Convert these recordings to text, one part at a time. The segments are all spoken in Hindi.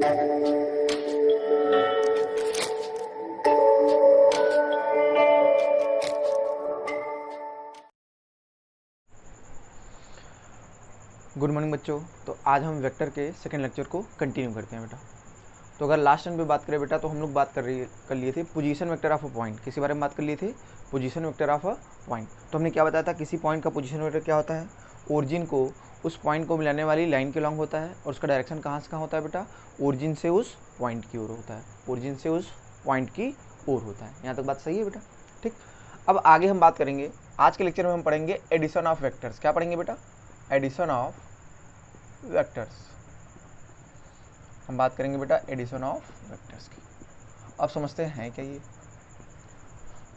गुड मॉर्निंग बच्चों। तो आज हम वेक्टर के सेकंड लेक्चर को कंटिन्यू करते हैं बेटा। तो अगर लास्ट टाइम पे बात करें बेटा, तो हम लोग बात कर लिए थे position vector of a point. किसी बारे में बात कर लिए थे? Position vector of a point. तो हमने क्या बताया था, किसी पॉइंट का पोजीशन वेक्टर क्या होता है? ओरिजिन को उस पॉइंट को मिलाने वाली लाइन के लॉन्ग होता है, और उसका डायरेक्शन कहाँ से कहाँ होता है बेटा? ओरिजिन से उस पॉइंट की ओर होता है। ओरिजिन से उस पॉइंट की ओर होता है। यहाँ तक बात सही है बेटा? ठीक। अब आगे हम बात करेंगे, आज के लेक्चर में हम पढ़ेंगे एडिशन ऑफ वेक्टर्स। क्या पढ़ेंगे बेटा? Addition of vectors. हम बात करेंगे बेटा एडिशन ऑफ वेक्टर्स की। अब समझते हैं क्या ये।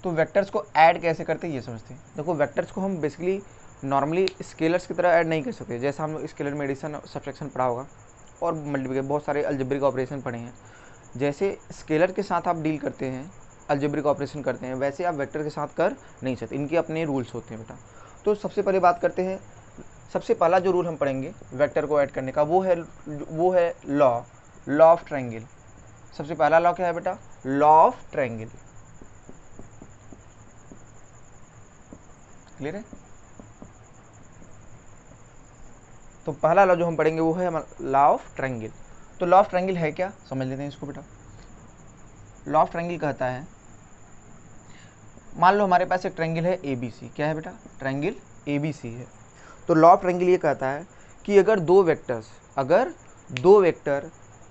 तो वेक्टर्स को ऐड कैसे करते हैं ये समझते हैं। देखो, वेक्टर्स को हम बेसिकली नॉर्मली स्केलर्स की तरह ऐड नहीं कर सकते। जैसा हम स्केलर में एडिशन सब्ट्रैक्शन पढ़ा होगा, और मल्टीप्लिकेशन, बहुत सारे अलजेब्रिक ऑपरेशन पढ़े हैं। जैसे स्केलर के साथ आप डील करते हैं, अलजेब्रिक ऑपरेशन करते हैं, वैसे आप वेक्टर के साथ कर नहीं सकते। इनके अपने रूल्स होते हैं बेटा। तो सबसे पहले बात करते हैं, सबसे पहला जो रूल हम पढ़ेंगे वेक्टर को ऐड करने का, वो है लॉ ऑफ ट्रायंगल। सबसे पहला लॉ क्या है बेटा? Law of triangle. क्लियर है? तो पहला लॉ जो हम पढ़ेंगे वो है लॉ ऑफ ट्रायंगल। तो लॉ ऑफ ट्रायंगल है क्या, समझ लेते हैं इसको बेटा। लॉ ऑफ ट्रायंगल कहता है, मान लो हमारे पास एक ट्रायंगल है ABC। क्या है बेटा? ट्रायंगल ABC है। तो लॉ ऑफ ट्रायंगल ये कहता है कि अगर दो वेक्टर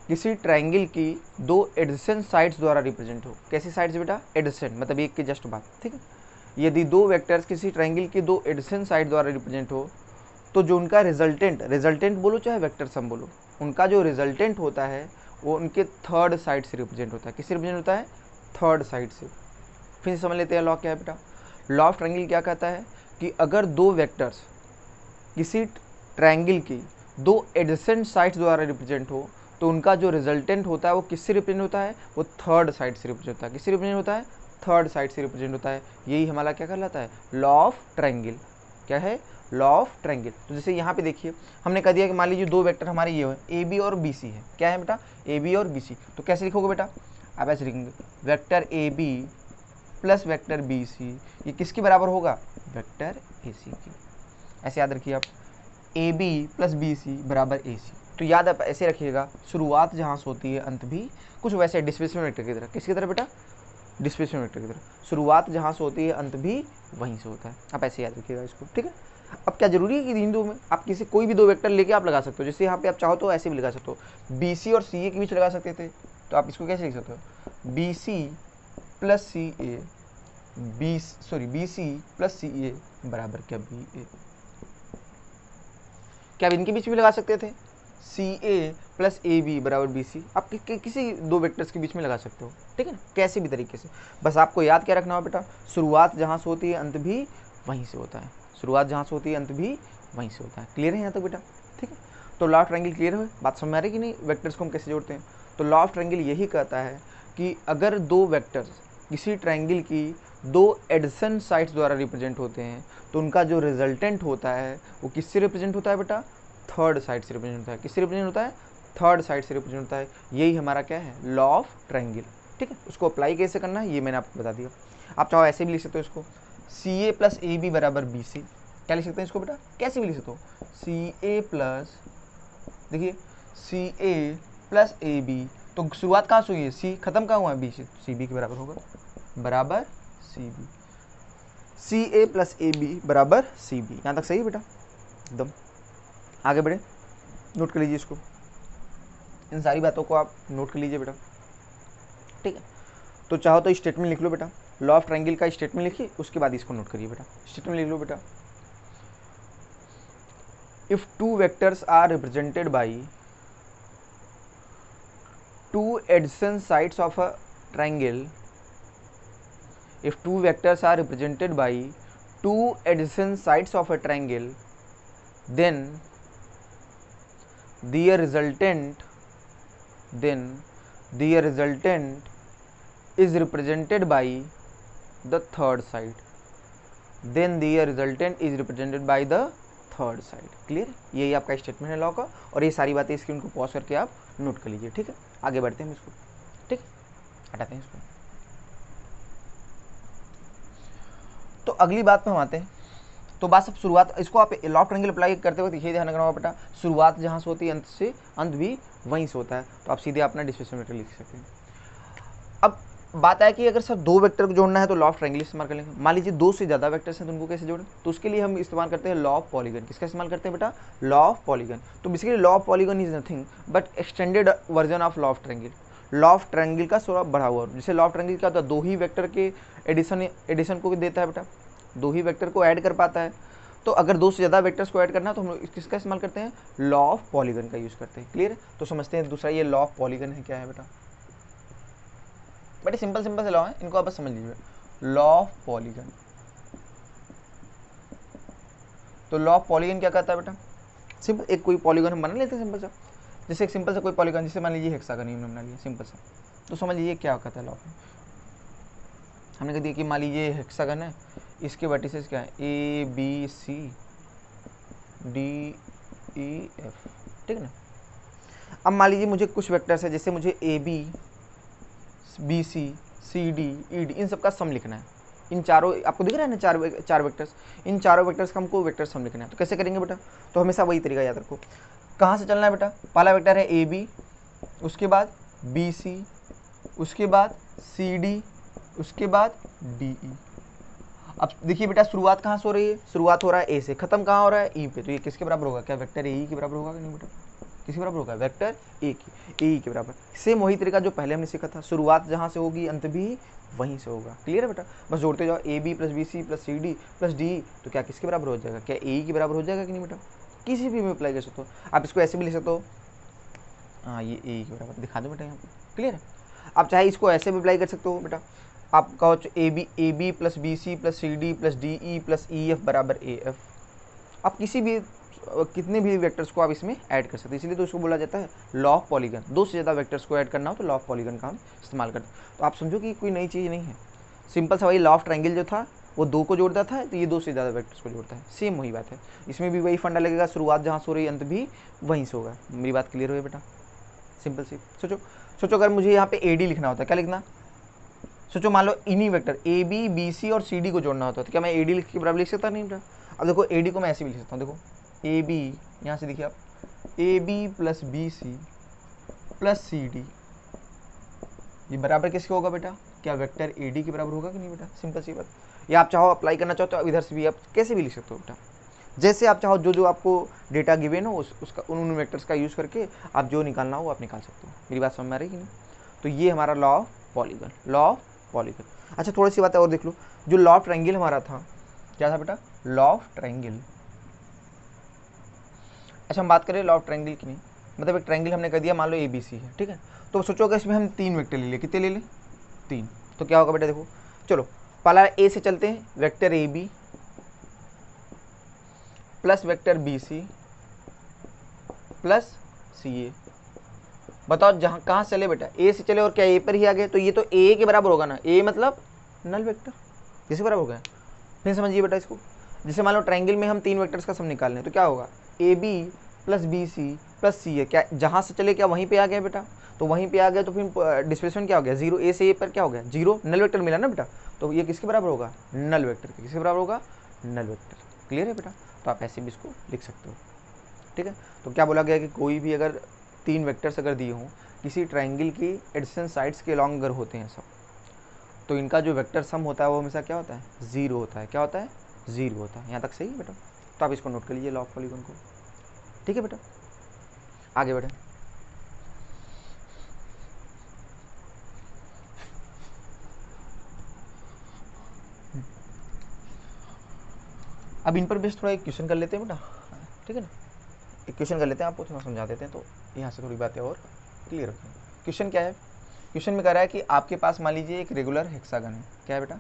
किसी ट्रायंगल की दो एडजेसेंट साइड्स द्वारा रिप्रेजेंट हो। कैसी साइड्स बेटा? एडजेसेंट, मतलब एक के जस्ट बाद। ठीक है। यदि दो वेक्टर्स किसी ट्रायंगल की दो एडजेसेंट साइड द्वारा रिप्रेजेंट हो, तो जो उनका रिजल्टेंट बोलो चाहे वेक्टर सम बोलो, उनका जो रिजल्टेंट होता है वो उनके थर्ड साइड से रिप्रेजेंट होता है। किससे रिप्रेजेंट होता है? थर्ड साइड से। फिर समझ लेते हैं लॉ क्या है बेटा। लॉ ऑफ ट्रायंगल क्या कहता है कि अगर दो वेक्टर्स किसी ट्रायंगल की दो एडजेसेंट साइड्स द्वारा रिप्रेजेंट हो, तो उनका जो रिजल्टेंट होता है वो किससे रिप्रेजेंट होता है? वो थर्ड साइड से रिप्रेजेंट होता है। किससे रिप्रेजेंट होता है? थर्ड साइड से रिप्रेजेंट होता है। यही हमारा क्या कहलाता है? Law of triangle. क्या है? Law of triangle. तो जैसे यहाँ पे देखिए, हमने कह दिया कि मान लीजिए दो वेक्टर हमारे ये है AB और BC है। क्या है बेटा? AB और BC। तो कैसे लिखोगे बेटा? आप ऐसे लिखेंगे, vector AB plus vector BC ये किसके बराबर होगा? वेक्टर AC की। ऐसे याद रखिए आप, AB प्लस BC बराबर AC। तो याद आप ऐसे रखिएगा, शुरुआत जहाँ से होती है अंत भी कुछ वैसे डिस्प्लेसमेंट वेक्टर की तरह। किसकी तरह बेटा? डिस्प्लेसमेंट वेक्टर की तरह। शुरुआत जहाँ से होती है अंत भी वहीं से होता है। आप ऐसे याद रखिएगा इसको। ठीक है। अब क्या जरूरी है कि इन दो में आप किसी कोई भी दो वेक्टर लेके आप लगा सकते हो। जैसे यहाँ पे आप चाहो तो ऐसे भी लगा सकते हो, BC और CA के बीच लगा सकते थे। तो आप इसको कैसे लिख सकते हो? BC plus BC plus CA बराबर क्या? BA। क्या आप इनके बीच भी लगा सकते थे? CA प्लस AB बराबर BC। आप किसी दो वेक्टर्स के बीच में लगा सकते हो। ठीक है ना? कैसे भी तरीके से। बस आपको याद क्या रखना हो बेटा? शुरुआत जहाँ से होती है अंत भी वहीं से होता है। शुरुआत जहाँ से होती है अंत भी वहीं से होता है। क्लियर है यहाँ तक बेटा? ठीक है। तो लॉ ऑफ ट्रायंगल क्लियर है? बात समझ में आ रही कि नहीं? वेक्टर्स को हम कैसे जोड़ते हैं। तो लॉ ऑफ ट्रायंगल यही कहता है कि अगर दो वेक्टर्स किसी ट्रायंगल की दो एडजेसेंट साइड्स द्वारा रिप्रेजेंट होते हैं, तो उनका जो रिजल्टेंट होता है वो किससे रिप्रेजेंट होता है बेटा? थर्ड साइड से रिप्रेजेंट होता है। किससे रिप्रेजेंट होता है? थर्ड साइड से रिप्रेजेंट होता है। यही हमारा क्या है? Law of triangle. ठीक है। उसको अप्लाई कैसे करना है ये मैंने आपको बता दिया। आप चाहो ऐसे भी लिख सकते हो इसको, CA प्लस AB बराबर BC। क्या लिख सकते हैं इसको बेटा? कैसे भी लिख सकते हो, CA प्लस, देखिए CA प्लस AB। तो शुरुआत कहाँ से हुई है? C, खत्म कहाँ हुआ है? B से। CB के बराबर होगा, बराबर CB। CA प्लस AB बराबर CB। यहाँ तक सही है बेटा? एकदम। आगे बढ़े, नोट कर लीजिए इसको, इन सारी बातों को आप नोट कर लीजिए बेटा। ठीक है। तो चाहो तो स्टेटमेंट लिख लो बेटा, लॉ ऑफ ट्रायंगल का स्टेटमेंट लिखिए, उसके बाद इसको नोट करिए बेटा। स्टेटमेंट लिख लो बेटा, if two vectors are represented by two adjacent sides of a triangle, if two vectors are represented by two adjacent sides of a triangle, then their resultant is represented by the third side. Then their resultant is represented by the third side. Clear, यही आपका स्टेटमेंट है लॉ का, और ये सारी बातें स्क्रीन को पॉज करके आप नोट कर लीजिए। ठीक है, आगे बढ़ते हैं हम इसको। ठीक, हटाते हैं इसको। तो अगली बात पे हम आते हैं। तो बात सब शुरुआत, इसको आप लॉ ऑफ ट्रायंगल अप्लाई करते वक्त ये ध्यान रखना होगा बेटा, शुरुआत जहाँ से होती है अंत से, अंत भी वहीं से होता है। तो आप सीधे अपना डिस्प्लेसमेंट वेक्टर लिख सकते हैं। अब बात है कि अगर सर दो वेक्टर को जोड़ना है तो लॉ ऑफ ट्रायंगल इस्तेमाल कर लेंगे। मान लीजिए दो से ज़्यादा वेक्टर्स हैं तो उनको कैसे जोड़ें, तो उसके लिए हम इस्तेमाल करते हैं लॉ ऑफ पॉलीगन। किसका इस्तेमाल करते हैं बेटा, लॉ ऑफ पॉलीगन। तो basically law of polygon is nothing but extended version of law of triangle. Law of triangle का थोड़ा बढ़ा हुआ, जैसे लॉ ऑफ ट्रायंगल क्या होता है, दो ही वेक्टर के एडिशन को देता है बेटा, दो ही वेक्टर को ऐड कर पाता है। तो अगर दो से ज़्यादा वेक्टर्स को ऐड करना है तो हम लोग किसका इस्तेमाल करते हैं, लॉ ऑफ पॉलीगन का यूज़ करते हैं। क्लियर, तो समझते हैं दूसरा ये लॉ ऑफ पॉलीगन है क्या है बेटा। बड़े सिंपल सिंपल से लॉ है, इनको आप बस समझ लीजिए। लॉ ऑफ पॉलीगन, तो लॉ ऑफ पॉलीगन क्या कहता है बेटा, सिंपल एक कोई पॉलीगन हम बना लेते हैं सिंपल सा, जैसे एक सिंपल सा कोई पॉलीगन, जैसे मान लीजिए हेक्सागन ही हमने बना लिया सिंपल सा। तो समझ लीजिए क्या कहता है लॉ, हमने कह दिया कि मान लीजिए हेक्सागन है, इसके वर्टिसेस क्या है, A B C D E F. ठीक है ना। अब मान लीजिए मुझे कुछ वेक्टर्स है, जैसे मुझे A B B C D E D इन सब का सम लिखना है। इन चारों आपको दिख रहा है ना, चार वेक्टर्स, इन चारों वेक्टर्स का हमको वेक्टर सम लिखना है। तो कैसे करेंगे बेटा, तो हमेशा वही तरीका याद रखो। कहाँ से चलना है बेटा, पहला वेक्टर है ए बी, उसके बाद बी सी, उसके बाद सी डी, उसके बाद डी ई। अब देखिए बेटा शुरुआत कहाँ से हो रही है, शुरुआत हो रहा है ए से, खत्म कहाँ हो रहा है ई पे। तो ये किसके बराबर होगा, क्या वेक्टर ए ई के बराबर होगा कि नहीं बेटा, किसके बराबर होगा, वेक्टर ए की, ए ई के बराबर। सेम वही तरीका जो पहले हमने सीखा था, शुरुआत जहाँ से होगी अंत भी वहीं से होगा। क्लियर है बेटा, बस जोड़ते जाओ, A B plus B C plus C D plus D, तो क्या किसके बराबर हो जाएगा, क्या ए ई के बराबर हो जाएगा कि नहीं बेटा। किसी भी में अप्लाई कर सकते हो आप, इसको ऐसे भी लिख सकते हो, हाँ ये ए ई के बराबर दिखा दो बेटा यहाँ पर। क्लियर है, आप चाहे इसको ऐसे भी अप्लाई कर सकते हो बेटा, आप कहो A B plus B C plus C D plus D E plus E F बराबर ए एफ। आप किसी भी कितने भी वेक्टर्स को आप इसमें ऐड कर सकते हैं, इसलिए तो उसको बोला जाता है लॉ ऑफ पॉलीगन। दो से ज़्यादा वेक्टर्स को ऐड करना हो तो लॉ ऑफ पॉलीगन का हम इस्तेमाल करते हैं। तो आप समझो कि कोई नई चीज़ नहीं है, सिंपल सा वही लॉ ऑफ ट्रायंगल जो था वो दो को जोड़ता था, तो ये दो से ज़्यादा वेक्टर्स को जोड़ता है। सेम वही बात है, इसमें भी वही फंडा लगेगा, शुरुआत जहाँ से हो रही है अंत भी वहीं से होगा। मेरी बात क्लियर हो गई बेटा, सिंपल सी। सोचो अगर मुझे यहाँ पे ए डी लिखना होता है, क्या लिखना, सोचो मान लो इन्हीं vector A B B C और सी डी को जोड़ना होता है, तो क्या मैं ए डी लिख के बराबर लिख सकता नहीं बेटा। अब देखो ए डी को मैं ऐसे भी लिख सकता हूँ, देखो ए बी, यहाँ से देखिए आप, A B plus B C plus C D, ये बराबर किसके होगा बेटा, क्या वेक्टर ए डी के बराबर होगा कि नहीं बेटा, सिंपल सी बात। या आप चाहो अप्लाई करना चाहो तो इधर से भी आप कैसे भी लिख सकते हो बेटा, जैसे आप चाहो, जो आपको डेटा गिवन हो उसका उन वेक्टर्स का यूज़ करके आप जो निकालना हो आप निकाल सकते हो। मेरी बात समझ में आ रही है कि नहीं। तो ये हमारा law of polygon, law of polygon. अच्छा थोड़ी सी बातें और देख लो, जो लॉ ऑफ ट्रायंगल हमारा था क्या था बेटा, लॉ ऑफ ट्रायंगल। अच्छा हम बात करें लॉ ऑफ ट्रायंगल की, नहीं मतलब एक ट्रायंगल हमने कर दिया, मान लो ए बी सी है, ठीक है। तो सोचो कि इसमें हम तीन वेक्टर ले लें, कितने ले लें, तीन। तो क्या होगा बेटा, देखो चलो पहला ए से चलते हैं, vector A B plus vector B C plus C A. बताओ जहाँ कहाँ चले बेटा, ए से चले और क्या ए पर ही आ गए, तो ये तो ए के बराबर होगा ना, ए मतलब नल वेक्टर, किसके बराबर हो गया। फिर समझिए बेटा इसको, जैसे मान लो ट्रायंगल में हम तीन वेक्टर्स का सम निकालने हैं, तो क्या होगा, A B plus B C plus C है, क्या जहाँ से चले क्या वहीं पे आ गया बेटा, तो वहीं पे आ गया, तो फिर डिस्प्लेसमेंट क्या हो गया, जीरो, ए से ए पर क्या हो गया, जीरो, नल वेक्टर मिला ना बेटा, तो ये किसके बराबर होगा, नल वेक्टर के, किसके बराबर होगा, नल वेक्टर। क्लियर है बेटा, तो आप ऐसे भी इसको लिख सकते हो। ठीक है, तो क्या बोला गया कि कोई भी अगर तीन वेक्टर्स अगर दिए हों किसी ट्रायंगल की एडजेसेंट साइड्स के अलॉन्ग अगर होते हैं सब, तो इनका जो वेक्टर सम होता है वो हमेशा क्या होता है, जीरो होता है। क्या होता है, जीरो होता है। यहाँ तक सही है बेटा, तो आप इसको नोट कर लीजिए लॉ ऑफ पॉलीगन को। ठीक है बेटा, आगे बढ़े। अब इन पर बेस थोड़ा एक क्वेश्चन कर लेते हैं बेटा, ठीक है ना, एक क्वेश्चन कर लेते हैं, आपको थोड़ा समझा देते हैं, तो यहाँ से थोड़ी बातें और क्लियर होती हैं। क्वेश्चन क्या है, क्वेश्चन में कह रहा है कि आपके पास मान लीजिए एक रेगुलर हेक्सागन है। क्या है बेटा,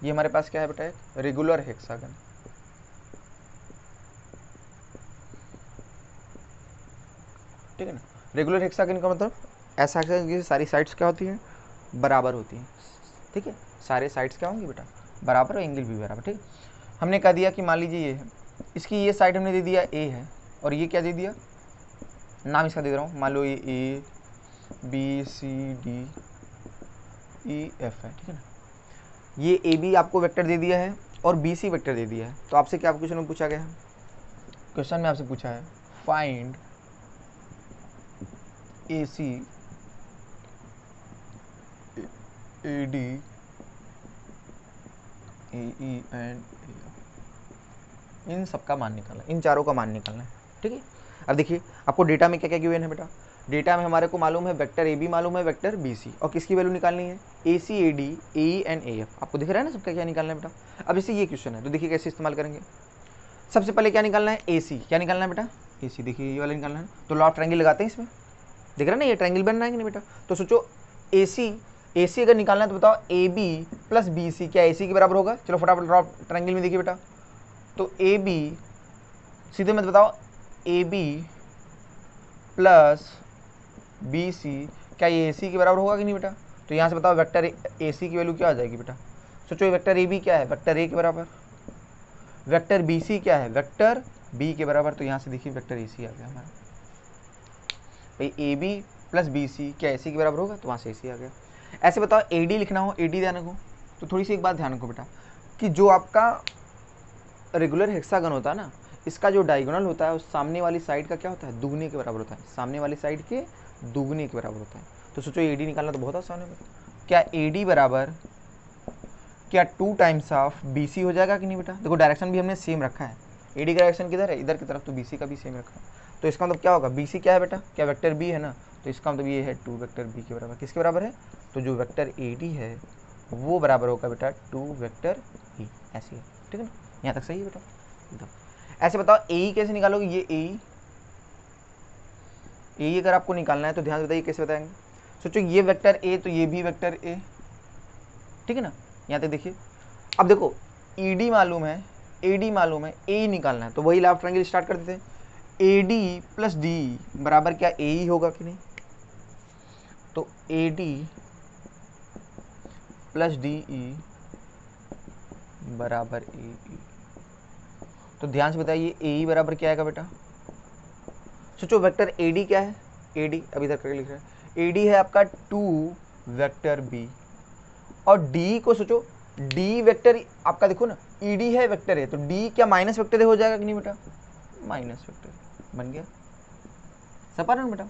ये हमारे पास क्या है बेटा, एक रेगुलर हेक्सागन। ठीक है ना, रेगुलर हेक्सागन का मतलब ऐसा है कि सारी साइड्स क्या होती हैं, बराबर होती हैं। ठीक है, सारे साइड्स क्या होंगी बेटा, बराबर और एंगल बी बराबर, ठीक। हमने कह दिया कि मान लीजिए ये है, इसकी ये साइड हमने दे दिया ए है, और ये क्या दे दिया, नाम इसका दे रहा हूँ, मान लो ये A B C D E F है, ठीक है ना। ये ए बी आपको वेक्टर दे दिया है और बी सी वेक्टर दे दिया है। तो आपसे क्या क्वेश्चन में पूछा गया है, क्वेश्चन में आपसे पूछा है find A C A D A E and इन सबका मान निकालना है, इन चारों का मान निकालना है, ठीक है। अब देखिए आपको डेटा में क्या क्या गिवन है बेटा, डेटा में हमारे को मालूम है वेक्टर ए बी मालूम है, वेक्टर बी सी, और किसकी वैल्यू निकालनी है, A C A D A E and A F. आपको दिख रहा है ना सबका क्या निकालना है बेटा। अब इससे ये क्वेश्चन है तो देखिए कैसे इस्तेमाल करेंगे। सबसे पहले क्या निकालना है, ए सी, क्या निकालना है बेटा, ए सी, देखिए ये वाला निकालना है। तो लॉ ऑफ ट्रायंगल लगाते हैं इसमें, दिख रहा है ना ये ट्रायंगल बन रहा है कि नहीं बेटा। तो सोचो ए सी अगर निकालना है तो बताओ A B plus B C क्या ए सी के बराबर होगा। चलो फटाफट लॉ ऑफ ट्रायंगल में देखिए बेटा, तो ए बी सीधे मत बताओ, A B plus B C क्या ये ए सी के बराबर होगा कि नहीं बेटा। तो यहाँ से बताओ वेक्टर ए सी की वैल्यू क्या आ जाएगी बेटा। सोचो वेक्टर ए बी क्या है, वेक्टर ए के बराबर, वेक्टर बी सी क्या है, वेक्टर बी के बराबर। तो यहाँ से देखिए वेक्टर ए सी आ गया हमारा, भाई A B plus B C क्या ए सी के बराबर होगा, तो वहाँ से ए सी आ गया। ऐसे बताओ ए डी लिखना हो, ए डी ध्यान रखो, तो थोड़ी सी एक बात ध्यान रखो बेटा कि जो आपका रेगुलर हेक्सागन होता है ना, इसका जो डायगोनल होता है उस सामने वाली साइड का क्या होता है, दुगने के बराबर होता है, सामने वाली साइड के दुगने के बराबर होता है। तो सोचो ए डी निकालना तो बहुत आसान है, क्या ए डी बराबर क्या 2 टाइम्स ऑफ बी सी हो जाएगा कि नहीं बेटा। देखो डायरेक्शन भी हमने सेम रखा है, ए डी का डायरेक्शन किधर है, इधर की तरफ, तो बी सी का भी सेम रखा है। तो इसका मतलब क्या होगा, बी सी क्या है बेटा, क्या वेक्टर बी है ना, तो इसका मतलब ये है 2 वेक्टर बी के बराबर। किसके बराबर है, तो जो वेक्टर ए डी है वो बराबर होगा बेटा 2 वेक्टर बी, ऐसे है, ठीक है ना। यहाँ तक सही है बेटा एकदम। ऐसे बताओ ए कैसे निकालोगे, ये ए अगर आपको निकालना है तो ध्यान से बताइए कैसे बताएंगे। सोचो ये वेक्टर ए तो ये भी वेक्टर ए, ठीक है ना। यहाँ तक देखिए, अब देखो ई डी मालूम है, ए डी मालूम है, ए निकालना है, तो वही लॉ ऑफ ट्रायंगल स्टार्ट कर देते हैं। ए डी प्लस डी बराबर क्या ए ही होगा कि नहीं, तो ए डी प्लस डी ई बराबर ए ई। तो ध्यान से बताइए ए ई बराबर क्या आएगा बेटा। सोचो वेक्टर ए डी क्या है, ए डी अभी तक करके लिख रहे हैं, ए डी है आपका 2 वेक्टर बी, और डी को सोचो डी वेक्टर आपका देखो ना, ई डी है वेक्टर है, तो डी क्या माइनस वेक्टर हो जाएगा कि नहीं बेटा, माइनस वेक्टर बन गया, सपा ना बेटा।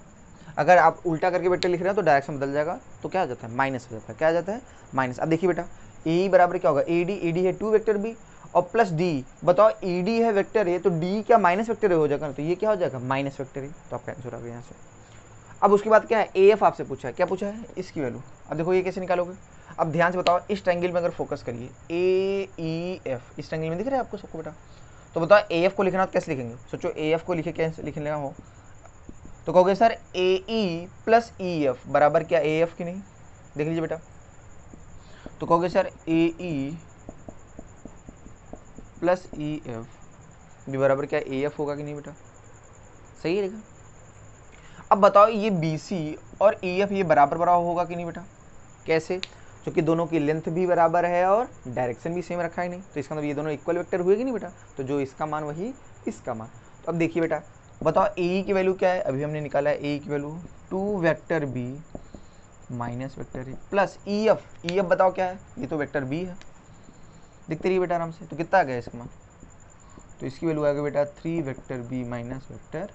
अगर आप उल्टा करके वेक्टर लिख रहे हैं तो डायरेक्शन बदल जाएगा, तो क्या आ जाता है, माइनस हो जाता है, क्या आ जाता है, माइनस। अब देखिए बेटा ए बराबर क्या होगा, ए डी है 2 वेक्टर बी और प्लस डी, बताओ ई डी है वेक्टर है, तो डी क्या माइनस वेक्टर हो जाएगा, तो ये क्या हो जाएगा, माइनस वेक्टर है, तो आपका आंसर आ गया यहाँ से। अब उसके बाद क्या है, ए एफ आपसे पूछा है, क्या पूछा है, इसकी वैल्यू। अब देखो ये कैसे निकालोगे, अब ध्यान से बताओ इस ट्रायंगल में अगर फोकस करिए, ए ई एफ इस ट्रायंगल में दिख रहा है आपको सबको बेटा। तो बताओ ए एफ को लिखना तो कैसे लिखेंगे, सोचो ए एफ को लिखे कैसे लिखने हो, तो कहोगे सर ए ई प्लस ई एफ बराबर क्या ए एफ की नहीं, देख लीजिए बेटा। तो कहोगे सर ए ई प्लस ई एफ भी बराबर क्या ए एफ होगा कि नहीं बेटा, सही है देखा। अब बताओ ये बी सी और ई एफ ये बराबर बराबर होगा कि नहीं बेटा, कैसे, क्योंकि दोनों की लेंथ भी बराबर है और डायरेक्शन भी सेम रखा है नहीं, तो इसका मतलब ये दोनों इक्वल वेक्टर हुए कि नहीं बेटा, तो जो इसका मान वही इसका मान। तो अब देखिए बेटा बताओ ए की वैल्यू क्या है, अभी हमने निकाला है ए की value 2 vector B minus vector A plus E F बताओ क्या है, ये तो वेक्टर बी है, दिखते रहिए बेटा आराम से। तो कितना आ गया इसका मान, तो इसकी वैल्यू आ गई बेटा 3 वेक्टर बी माइनस वेक्टर,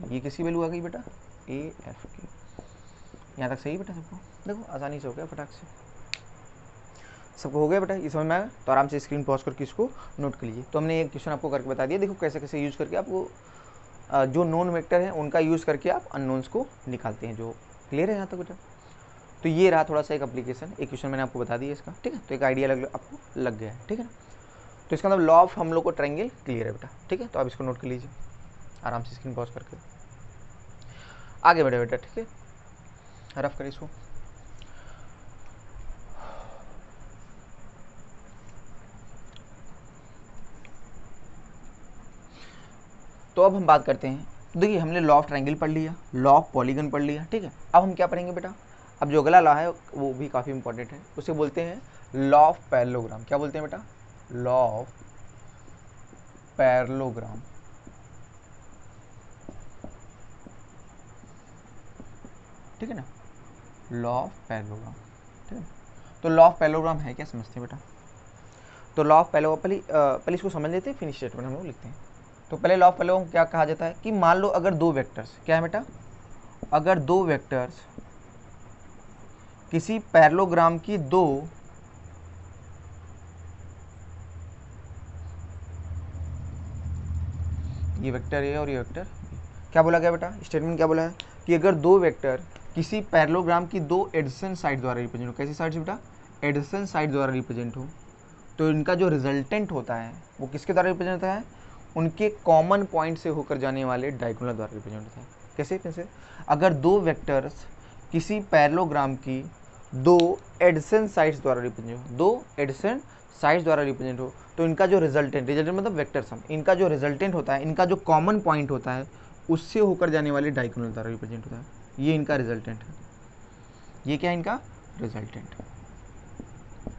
ये किसकी वैल्यू आ गई बेटा, ए एफ की। यहाँ तक सही बेटा सबको, देखो आसानी से हो गया फटाक से, सबको हो गया बेटा, ये समझ में आया। तो आराम से स्क्रीन पॉज करके इसको नोट कर लीजिए। तो हमने एक क्वेश्चन आपको करके बता दिया, देखो कैसे कैसे यूज़ करके आपको जो नोन वेक्टर है उनका यूज़ करके आप अननोन्स को निकालते हैं। जो क्लियर है यहाँ तक बेटा। तो ये रहा थोड़ा सा एक एप्लीकेशन, एक क्वेश्चन मैंने आपको बता दिया इसका, ठीक है। तो एक आइडिया आपको लग गया है, ठीक है ना। तो इसका मतलब लॉ ऑफ हम लोग को ट्रायंगल क्लियर है बेटा, ठीक है। तो आप इसको नोट कर लीजिए आराम से स्क्रीन पॉज करके, आगे बढ़े बेटा, ठीक है। रफ करिए इसको। तो अब हम बात करते हैं, देखिए हमने लॉ ऑफ ट्रायंगल पढ़ लिया, लॉ ऑफ पॉलीगन पढ़ लिया, ठीक है। अब हम क्या पढ़ेंगे बेटा, अब जो अगला लॉ है वो भी काफ़ी इंपॉर्टेंट है, उसे बोलते हैं लॉ ऑफ पैरेललोग्राम, क्या बोलते हैं बेटा, लॉ ऑफ पैरेललोग्राम। ठीक है ना, लॉ ऑफ पैरेललोग्राम। ठीक है, तो लॉ ऑफ पैरेललोग्राम है क्या, समझते हैं बेटा। तो लॉ ऑफ पैरेललोग्राम पहले इसको समझ लेते हैं, फिनिश स्टेटमेंट हम लोग लिखते हैं। तो पहले लॉ ऑफ पैरेललोग्राम क्या कहा जाता है कि मान लो अगर दो वेक्टर्स, क्या है बेटा, अगर दो वेक्टर्स किसी पैरेललोग्राम की दो ये वेक्टर ए और ये वेक्टर, क्या बोला गया बेटा, स्टेटमेंट क्या बोला है कि अगर दो वेक्टर किसी पैरेललोग्राम की दो एडजेसेंट साइड द्वारा रिप्रेजेंट हो, कैसी साइड से बेटा, एडजेसेंट साइड द्वारा रिप्रेजेंट हो, तो इनका जो रिजल्टेंट होता है वो किसके द्वारा रिप्रेजेंट होता है, उनके कॉमन पॉइंट से होकर जाने वाले डायगोनल द्वारा रिप्रेजेंट होता है। कैसे, अगर दो वेक्टर्स किसी पैरेललोग्राम की दो एडजेसेंट साइड्स द्वारा रिप्रेजेंट हो, दो एडजेसेंट साइड्स द्वारा रिप्रेजेंट हो, तो इनका जो रिजल्टेंट मतलब वेक्टर सम, इनका जो रिजल्टेंट होता है, इनका जो कॉमन पॉइंट होता है उससे होकर जाने वाले डायगोनल द्वारा रिप्रेजेंट होता है। ये इनका रिजल्टेंट है, ये क्या है इनका रिजल्टेंट।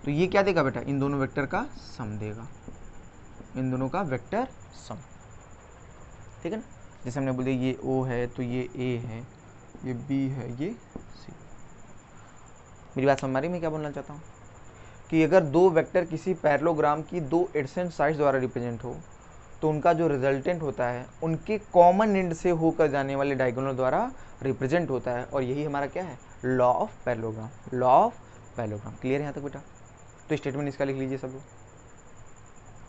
तो ये क्या देगा बेटा, इन दोनों वेक्टर का सम देगा, इन दोनों का वेक्टर सम। ठीक है ना, जैसे हमने बोल दिया ये O है तो ये A है, ये B है, ये C। मेरी बात समझ आ रही, मैं क्या बोलना चाहता हूँ कि अगर दो वेक्टर किसी पैरेललोग्राम की दो एडजेसेंट साइड्स द्वारा रिप्रेजेंट हो, तो उनका जो रिजल्टेंट होता है उनके कॉमन एंड से होकर जाने वाले डायगोनल द्वारा रिप्रेजेंट होता है, और यही हमारा क्या है, law of parallelogram, law of parallelogram. Clear है यहाँ तक बेटा। तो स्टेटमेंट इसका लिख लीजिए सब लोग,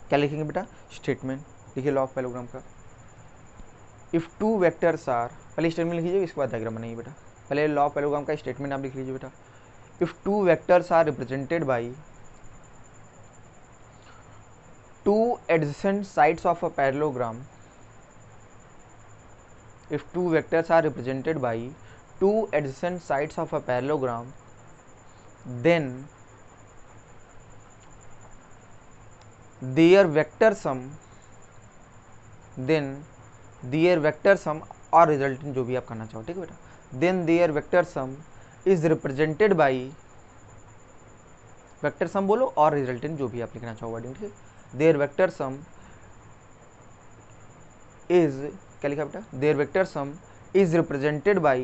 क्या लिखेंगे बेटा, स्टेटमेंट लिखिए लॉ ऑफ पैरेललोग्राम का। इफ टू वेक्टर्स आर, पहले स्टेटमेंट लिख लीजिए, इसके बाद डायग्राम बनाइए बेटा। पहले लॉ ऑफ पैरेललोग्राम का स्टेटमेंट आप लिख लीजिए बेटा। If two vectors are represented by two adjacent sides of a parallelogram, if two vectors are represented by two adjacent sides of a parallelogram, then their vector sum और रिजल्टेंट जो भी आप करना चाहो, ठीक है बेटा, then their vector sum is represented by, vector sum बोलो और रिजल्टेंट जो भी आप लिखना चाहो वर्डिंग, ठीक है। देयर वेक्टर सम इज, क्या लिखा बेटा, their vector sum is represented by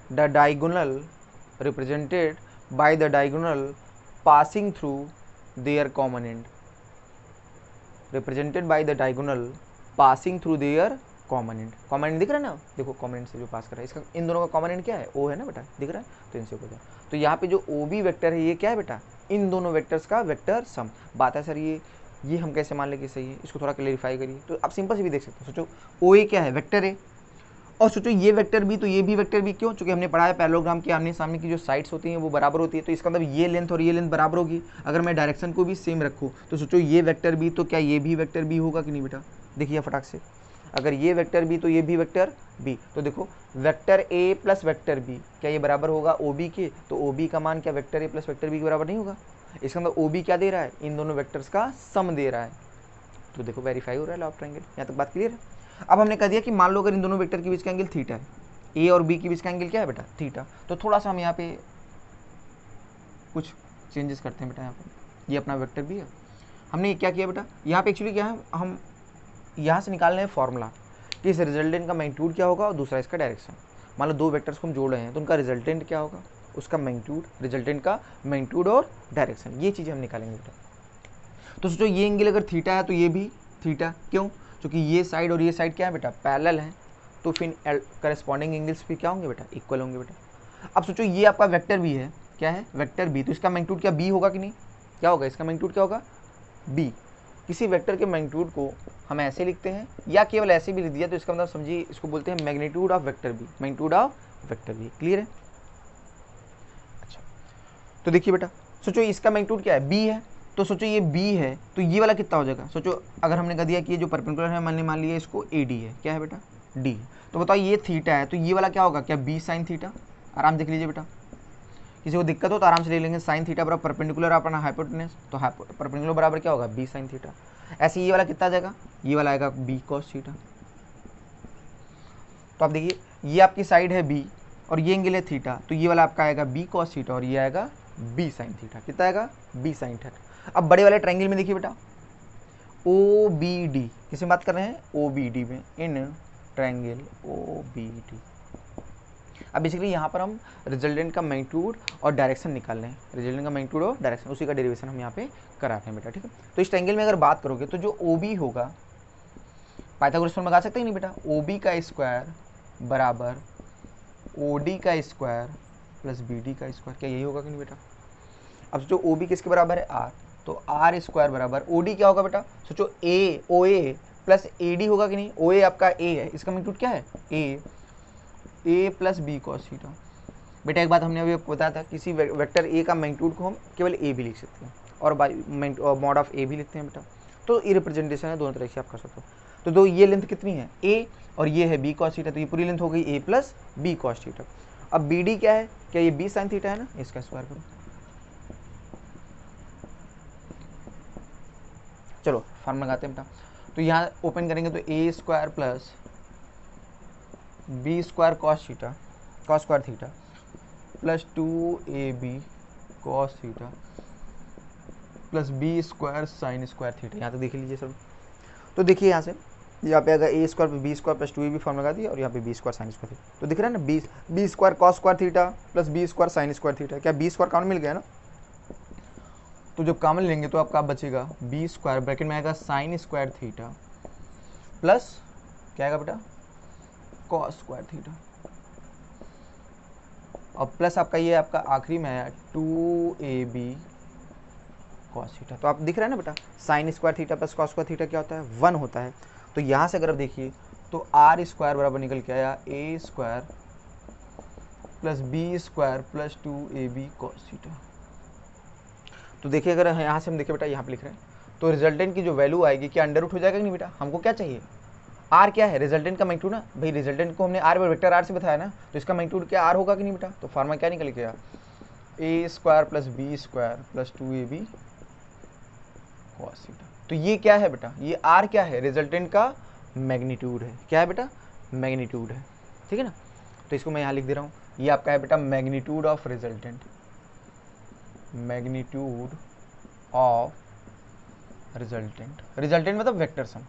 the diagonal, represented by the diagonal passing through their common end, represented by the diagonal passing through their common end. Common end दिख रहा है ना, देखो कॉमन एंड से जो पास कर रहा है, इसका इन दोनों का कॉमन एंड क्या है, ओ है ना बेटा, दिख रहा है, तो इनसे हो जाए। तो यहाँ पे जो ओ बी वेक्टर है ये क्या है बेटा, इन दोनों वेक्टर्स का वेक्टर सम। बात है सर ये हम कैसे मान लें कि सही है, इसको थोड़ा क्लेरिफाई करिए। तो आप सिंपल से भी देख सकते हो, सोचो ओ ए क्या है, वेक्टर है, और सोचो ये वेक्टर भी, तो ये भी वेक्टर भी, क्यों, क्योंकि हमने पढ़ा है पैरेललोग्राम के आमने सामने की जो साइड्स होती हैं वो बराबर होती है, तो इसका मतलब ये लेंथ और ये लेंथ बराबर होगी। अगर मैं डायरेक्शन को भी सेम रखूँ तो सोचो ये वेक्टर भी, तो क्या ये भी वेक्टर भी होगा कि नहीं बेटा, देखिए फटाक से, अगर ये वेक्टर बी तो ये भी वेक्टर बी, तो देखो vector A plus vector B, क्या ये बराबर होगा ओ बी के, तो ओ बी का मान क्या vector A plus vector B के बराबर नहीं होगा। इसका मतलब ओ बी क्या दे रहा है, इन दोनों वेक्टर्स का सम दे रहा है। तो देखो वेरीफाई हो रहा है लॉ ऑफ ट्रायंगल, यहाँ तक बात क्लियर है। अब हमने कह दिया कि मान लो अगर इन दोनों वेक्टर के बीच का एंगल थीटा है, ए और बी के बीच का एंगल क्या है बेटा, थीटा, तो थोड़ा सा हम यहाँ पे कुछ चेंजेस करते हैं बेटा। यहाँ पे ये अपना वेक्टर भी है, हमने क्या किया बेटा, यहाँ पे एक्चुअली क्या है, हम यहाँ से निकाल रहे हैं फॉर्मूला कि इस रिजल्टेंट का मैग्नीट्यूड क्या होगा और दूसरा इसका डायरेक्शन। मान लो दो वेक्टर्स को हम जोड़ रहे हैं तो उनका रिजल्टेंट क्या होगा, उसका मैग्नीट्यूड, रिजल्टेंट का मैग्नीट्यूड और डायरेक्शन, ये चीज़ें हम निकालेंगे बेटा। तो सोचो ये एंगल अगर थीटा है तो ये भी थीटा, क्यों, क्योंकि ये साइड और ये साइड क्या है बेटा, पैरेलल है, तो फिर करस्पॉन्डिंग एंगल्स भी क्या होंगे बेटा, इक्वल होंगे बेटा। अब सोचो ये आपका वेक्टर भी है, क्या है, वेक्टर बी, तो इसका मैग्नीट्यूड क्या बी होगा कि नहीं, क्या होगा, इसका मैग्नीट्यूड क्या होगा, बी। किसी वेक्टर के मैग्नीट्यूड को हम ऐसे लिखते हैं या केवल ऐसे भी लिख दिया तो इसका मतलब समझिए, इसको बोलते हैं magnitude of vector B, magnitude of vector B. Clear है। अच्छा, तो देखिए बेटा, सोचो इसका मैग्नीट्यूड क्या है, बी है, तो सोचो ये बी है तो ये वाला कितना हो जाएगा। सोचो अगर हमने कह दिया कि ये जो परपेंडिकुलर है, मैंने मान लिया इसको ए डी है, क्या है बेटा, डी है, तो बताओ ये थीटा है तो ये वाला क्या होगा, क्या बी साइन थीटा। आराम देख लीजिए बेटा, किसी को दिक्कत हो तो आराम से ले लेंगे, साइन थीटा बराबर परपेंडिकुलर अपना हाइपोटेनस, तो परपेंडिकुलर बराबर क्या होगा, बी साइन थीटा। ऐसे ये वाला कितना आ जाएगा, ये वाला आएगा बी कॉस थीटा। तो आप देखिए ये आपकी साइड है बी और ये एंगल है थीटा, तो ये वाला आपका आएगा बी कॉस थीटा और ये आएगा बी साइन थीटा। कितना आएगा? B sine theta. अब बड़े वाले ट्रायंगल में देखिए बेटा, ओ बी डी, किसमें बात कर रहे हैं? ओ बी डी में, in triangle O B D. अब बेसिकली यहाँ पर हम रिजल्टेंट का मैग्नीट्यूड और डायरेक्शन निकाल रहे हैं, रिजल्टेंट का मैग्नीट्यूड और डायरेक्शन, उसी का डेरिवेशन हम यहाँ पे करा रहे हैं बेटा, ठीक है। तो इस ट्रायंगल में अगर बात करोगे तो जो ओ बी होगा, पाइथागोरस फॉर्मूला लगा सकते हैं नहीं बेटा, ओ बी का स्क्वायर बराबर ओ डी का स्क्वायर प्लस बी डी का स्क्वायर, क्या यही होगा कि नहीं बेटा? अब सोचो ओ बी किसके बराबर है? आर, तो आर स्क्वायर बराबर ओ डी क्या होगा बेटा? सोचो ए, ओ ए प्लस ए डी होगा कि नहीं? ओ ए आपका ए है, इसका मैग्नीट्यूड क्या है? A plus B cos theta. बेटा एक बात हमने अभी आपको बताया था, किसी वेक्टर ए का मैग्नीट्यूड को हम केवल ए भी लिख सकते हैं और मॉड ऑफ ए भी लिखते हैं बेटा, तो ये रिप्रेजेंटेशन है, दोनों तरह से आप कर सकते हो। तो दो ये लेंथ कितनी है? ए, और ये है बी कॉस थीटा, तो ये पूरी लेंथ हो गई ए प्लस बी कॉस थीटा। अब बी डी क्या है? क्या ये बी साइन थीटा है ना, इसका स्क्वायर करो। चलो फॉर्मूला लगाते हैं बेटा, तो यहाँ ओपन करेंगे तो A square plus B square cos theta, cos square theta plus 2ab cos theta plus B square sine square theta. यहाँ तक देख लीजिए सब। तो देखिए यहाँ से, यहाँ पे अगर A square B square plus 2ab formula लगा दिया और यहाँ पे B square sine square theta, तो दिख रहा है ना, B square cos square theta plus B square sine square theta. क्या बी स्क्वायर कॉमन मिल गया ना? तो जब कॉमन लेंगे तो आपका बचेगा बी स्क्वायर, ब्रैकेट में आएगा साइन स्क्वायर थीटा प्लस क्या आएगा बेटा? कॉस स्क्वायर थीटा, और प्लस आपका ये आपका आखिरी में आया 2ab कॉस थीटा। तो आप दिख रहा है ना बेटा, sign square theta plus cos square theta क्या होता है? 1 होता है। तो यहाँ से अगर आप देखिए तो आर स्क्वायर बराबर निकल के आया A square plus B square plus 2ab cos theta. तो देखिए अगर यहाँ से हम देखें बेटा, यहाँ पे लिख रहे हैं तो रिजल्टेंट की जो वैल्यू आएगी, क्या अंडर रूट हो जाएगा कि नहीं बेटा? हमको क्या चाहिए? आर क्या है? रिजल्टेंट का मैग्नीट्यूड ना भाई, रिजल्टेंट को हमने आर वेक्टर आर से बताया ना, तो इसका मैग्नीट्यूड क्या आर होगा कि नहीं बेटा? तो फार्मूला क्या निकल गया? A square plus B square plus 2ab cos theta. तो ये क्या है बेटा? ये आर क्या है? रिजल्टेंट का मैग्नीट्यूड है। क्या है बेटा? मैग्नीट्यूड है, ठीक है ना। तो इसको मैं यहाँ लिख दे रहा हूँ, ये आपका है बेटा magnitude of resultant, magnitude of resultant. Resultant मतलब वेक्टर सम।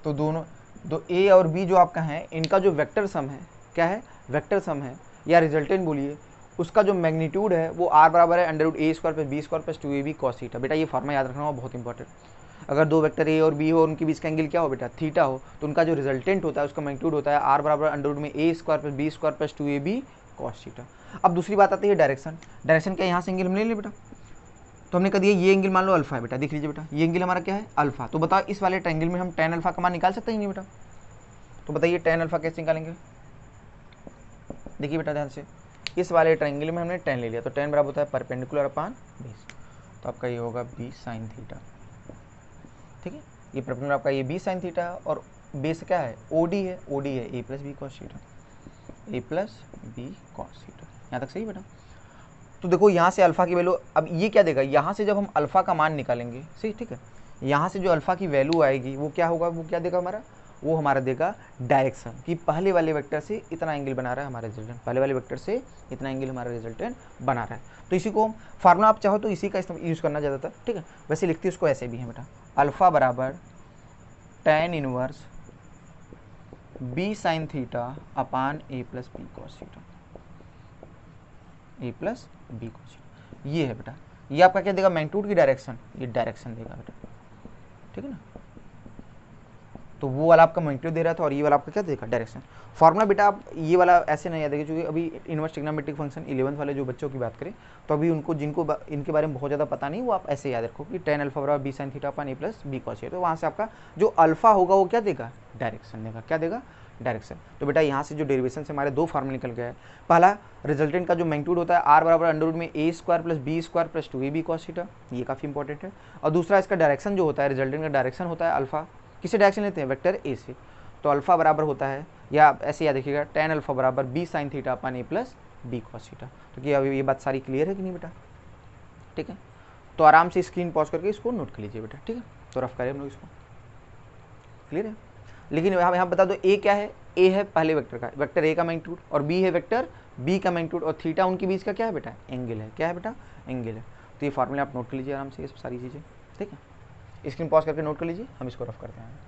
तो दोनों दो ए और बी जो आपका है, इनका जो वेक्टर सम है, क्या है? वेक्टर सम है या रिजल्टेंट बोलिए, उसका जो मैग्नीट्यूड है वो आर बराबर है under root A square plus B square plus 2ab cos theta. बेटा ये फॉर्मूला याद रखना बहुत इंपॉर्टेंट। अगर दो वेक्टर ए और बी हो और उनके बीच का एंगल क्या हो बेटा? थीटा हो, तो उनका जो रिजल्टेंट होता है उसका मैग्नीट्यूड होता है आर बराबर अंडर रूट में A square plus B square plus 2ab cos theta. अब दूसरी बात आती है डायरेक्शन। डायरेक्शन क्या? यहाँ से एंगल हम ले लें बेटा, तो हमने कह दिया ये एंगल मान लो अल्फा है बेटा, देख लीजिए बेटा ये एंगल हमारा क्या है? अल्फा। तो बताओ इस वाले ट्रायंगल में हम tan अल्फा का मान निकाल सकते हैं नहीं बेटा? तो बताइए tan अल्फा कैसे निकालेंगे? देखिए बेटा ध्यान से, इस वाले ट्रायंगल में हमने tan ले लिया, तो tan बराबर होता है परपेंडिकुलर अपान बेस, तो आपका ये होगा b साइन थीटा, ठीक है। ये परपेंडिकुलर आपका ये b साइन थीटा और बेस क्या है? OD है, OD है a plus B cos theta, a plus B cos theta. यहाँ तक सही बेटा? तो देखो यहाँ से अल्फा की वैल्यू, अब ये क्या देगा? यहाँ से जब हम अल्फा का मान निकालेंगे, सही, ठीक है, यहाँ से जो अल्फा की वैल्यू आएगी वो क्या होगा? वो क्या देगा हमारा? वो हमारा देगा डायरेक्शन, कि पहले वाले वेक्टर से इतना एंगल बना रहा है हमारा रिजल्टेंट, पहले वाले वेक्टर से इतना एंगल हमारा रिजल्टेंट बना रहा है। तो इसी को फार्मूला आप चाहो तो इसी का यूज़ करना ज़्यादातर, ठीक है। वैसे लिखते हैं उसको ऐसे भी है बेटा, अल्फा बराबर tan inverse b sine theta upon a plus B cos theta, a plus B cos theta. ये है बेटा, ये आपका क्या देगा? मैग्नीट्यूड की डायरेक्शन, ये डायरेक्शन देगा बेटा, ठीक है ना। तो वो वाला आपका मैग्नीट्यूड दे रहा था और ये वाला आपका क्या देगा? डायरेक्शन। फार्मूला बेटा आप ये वाला ऐसे नहीं याद रखिए, क्योंकि अभी इनवर्स ट्रिग्नोमेट्रिक फंक्शन 11th वाले जो बच्चों की बात करें तो अभी उनको जिनको इनके बारे में बहुत ज़्यादा पता नहीं, वो आप ऐसे याद रखो कि tan अल्फा बराबर b sine theta upon a plus B cos theta. तो वहाँ से आपका जो अल्फा होगा वो क्या देगा? डायरेक्शन देगा। क्या देगा? डायरेक्शन। तो बेटा यहाँ से जो डेरिवेशन से हमारे दो फार्मूले निकल गए हैं, पहला रिजल्टेंट का जो मैग्नीट्यूड होता है आर बराबर अंडर रूट में a square plus B square plus 2ab cos theta, ये काफ़ी इंपॉर्टेंट है। और दूसरा इसका डायरेक्शन जो होता है, रिजल्टेंट का डायरेक्शन होता है अल्फा, किससे डायरेक्शन लेते हैं? वेक्टर ए से। तो अल्फा बराबर होता है, या ऐसे याद देखिएगा, tan अल्फा बराबर b sine theta upon a plus B cos theta. तो क्या अभी ये बात सारी क्लियर है कि नहीं बेटा? ठीक है, तो आराम से स्क्रीन पॉज करके इसको नोट कर लीजिए बेटा, ठीक है। तो रफ करें हम लोग इसको, क्लियर है। लेकिन यहाँ बता दो a क्या है? ए है पहले वेक्टर का, वेक्टर ए का मैग्नीट्यूड, और बी है वेक्टर बी का मैग्नीट्यूड, और थीटा उनके बीच का क्या है बेटा, एंगल है। क्या है बेटा, एंगल है। तो ये फार्मूला आप नोट कर लीजिए आराम से, ये सारी चीज़ें, ठीक है। स्क्रीन पॉज करके नोट कर लीजिए, हम इसको रफ करते हैं।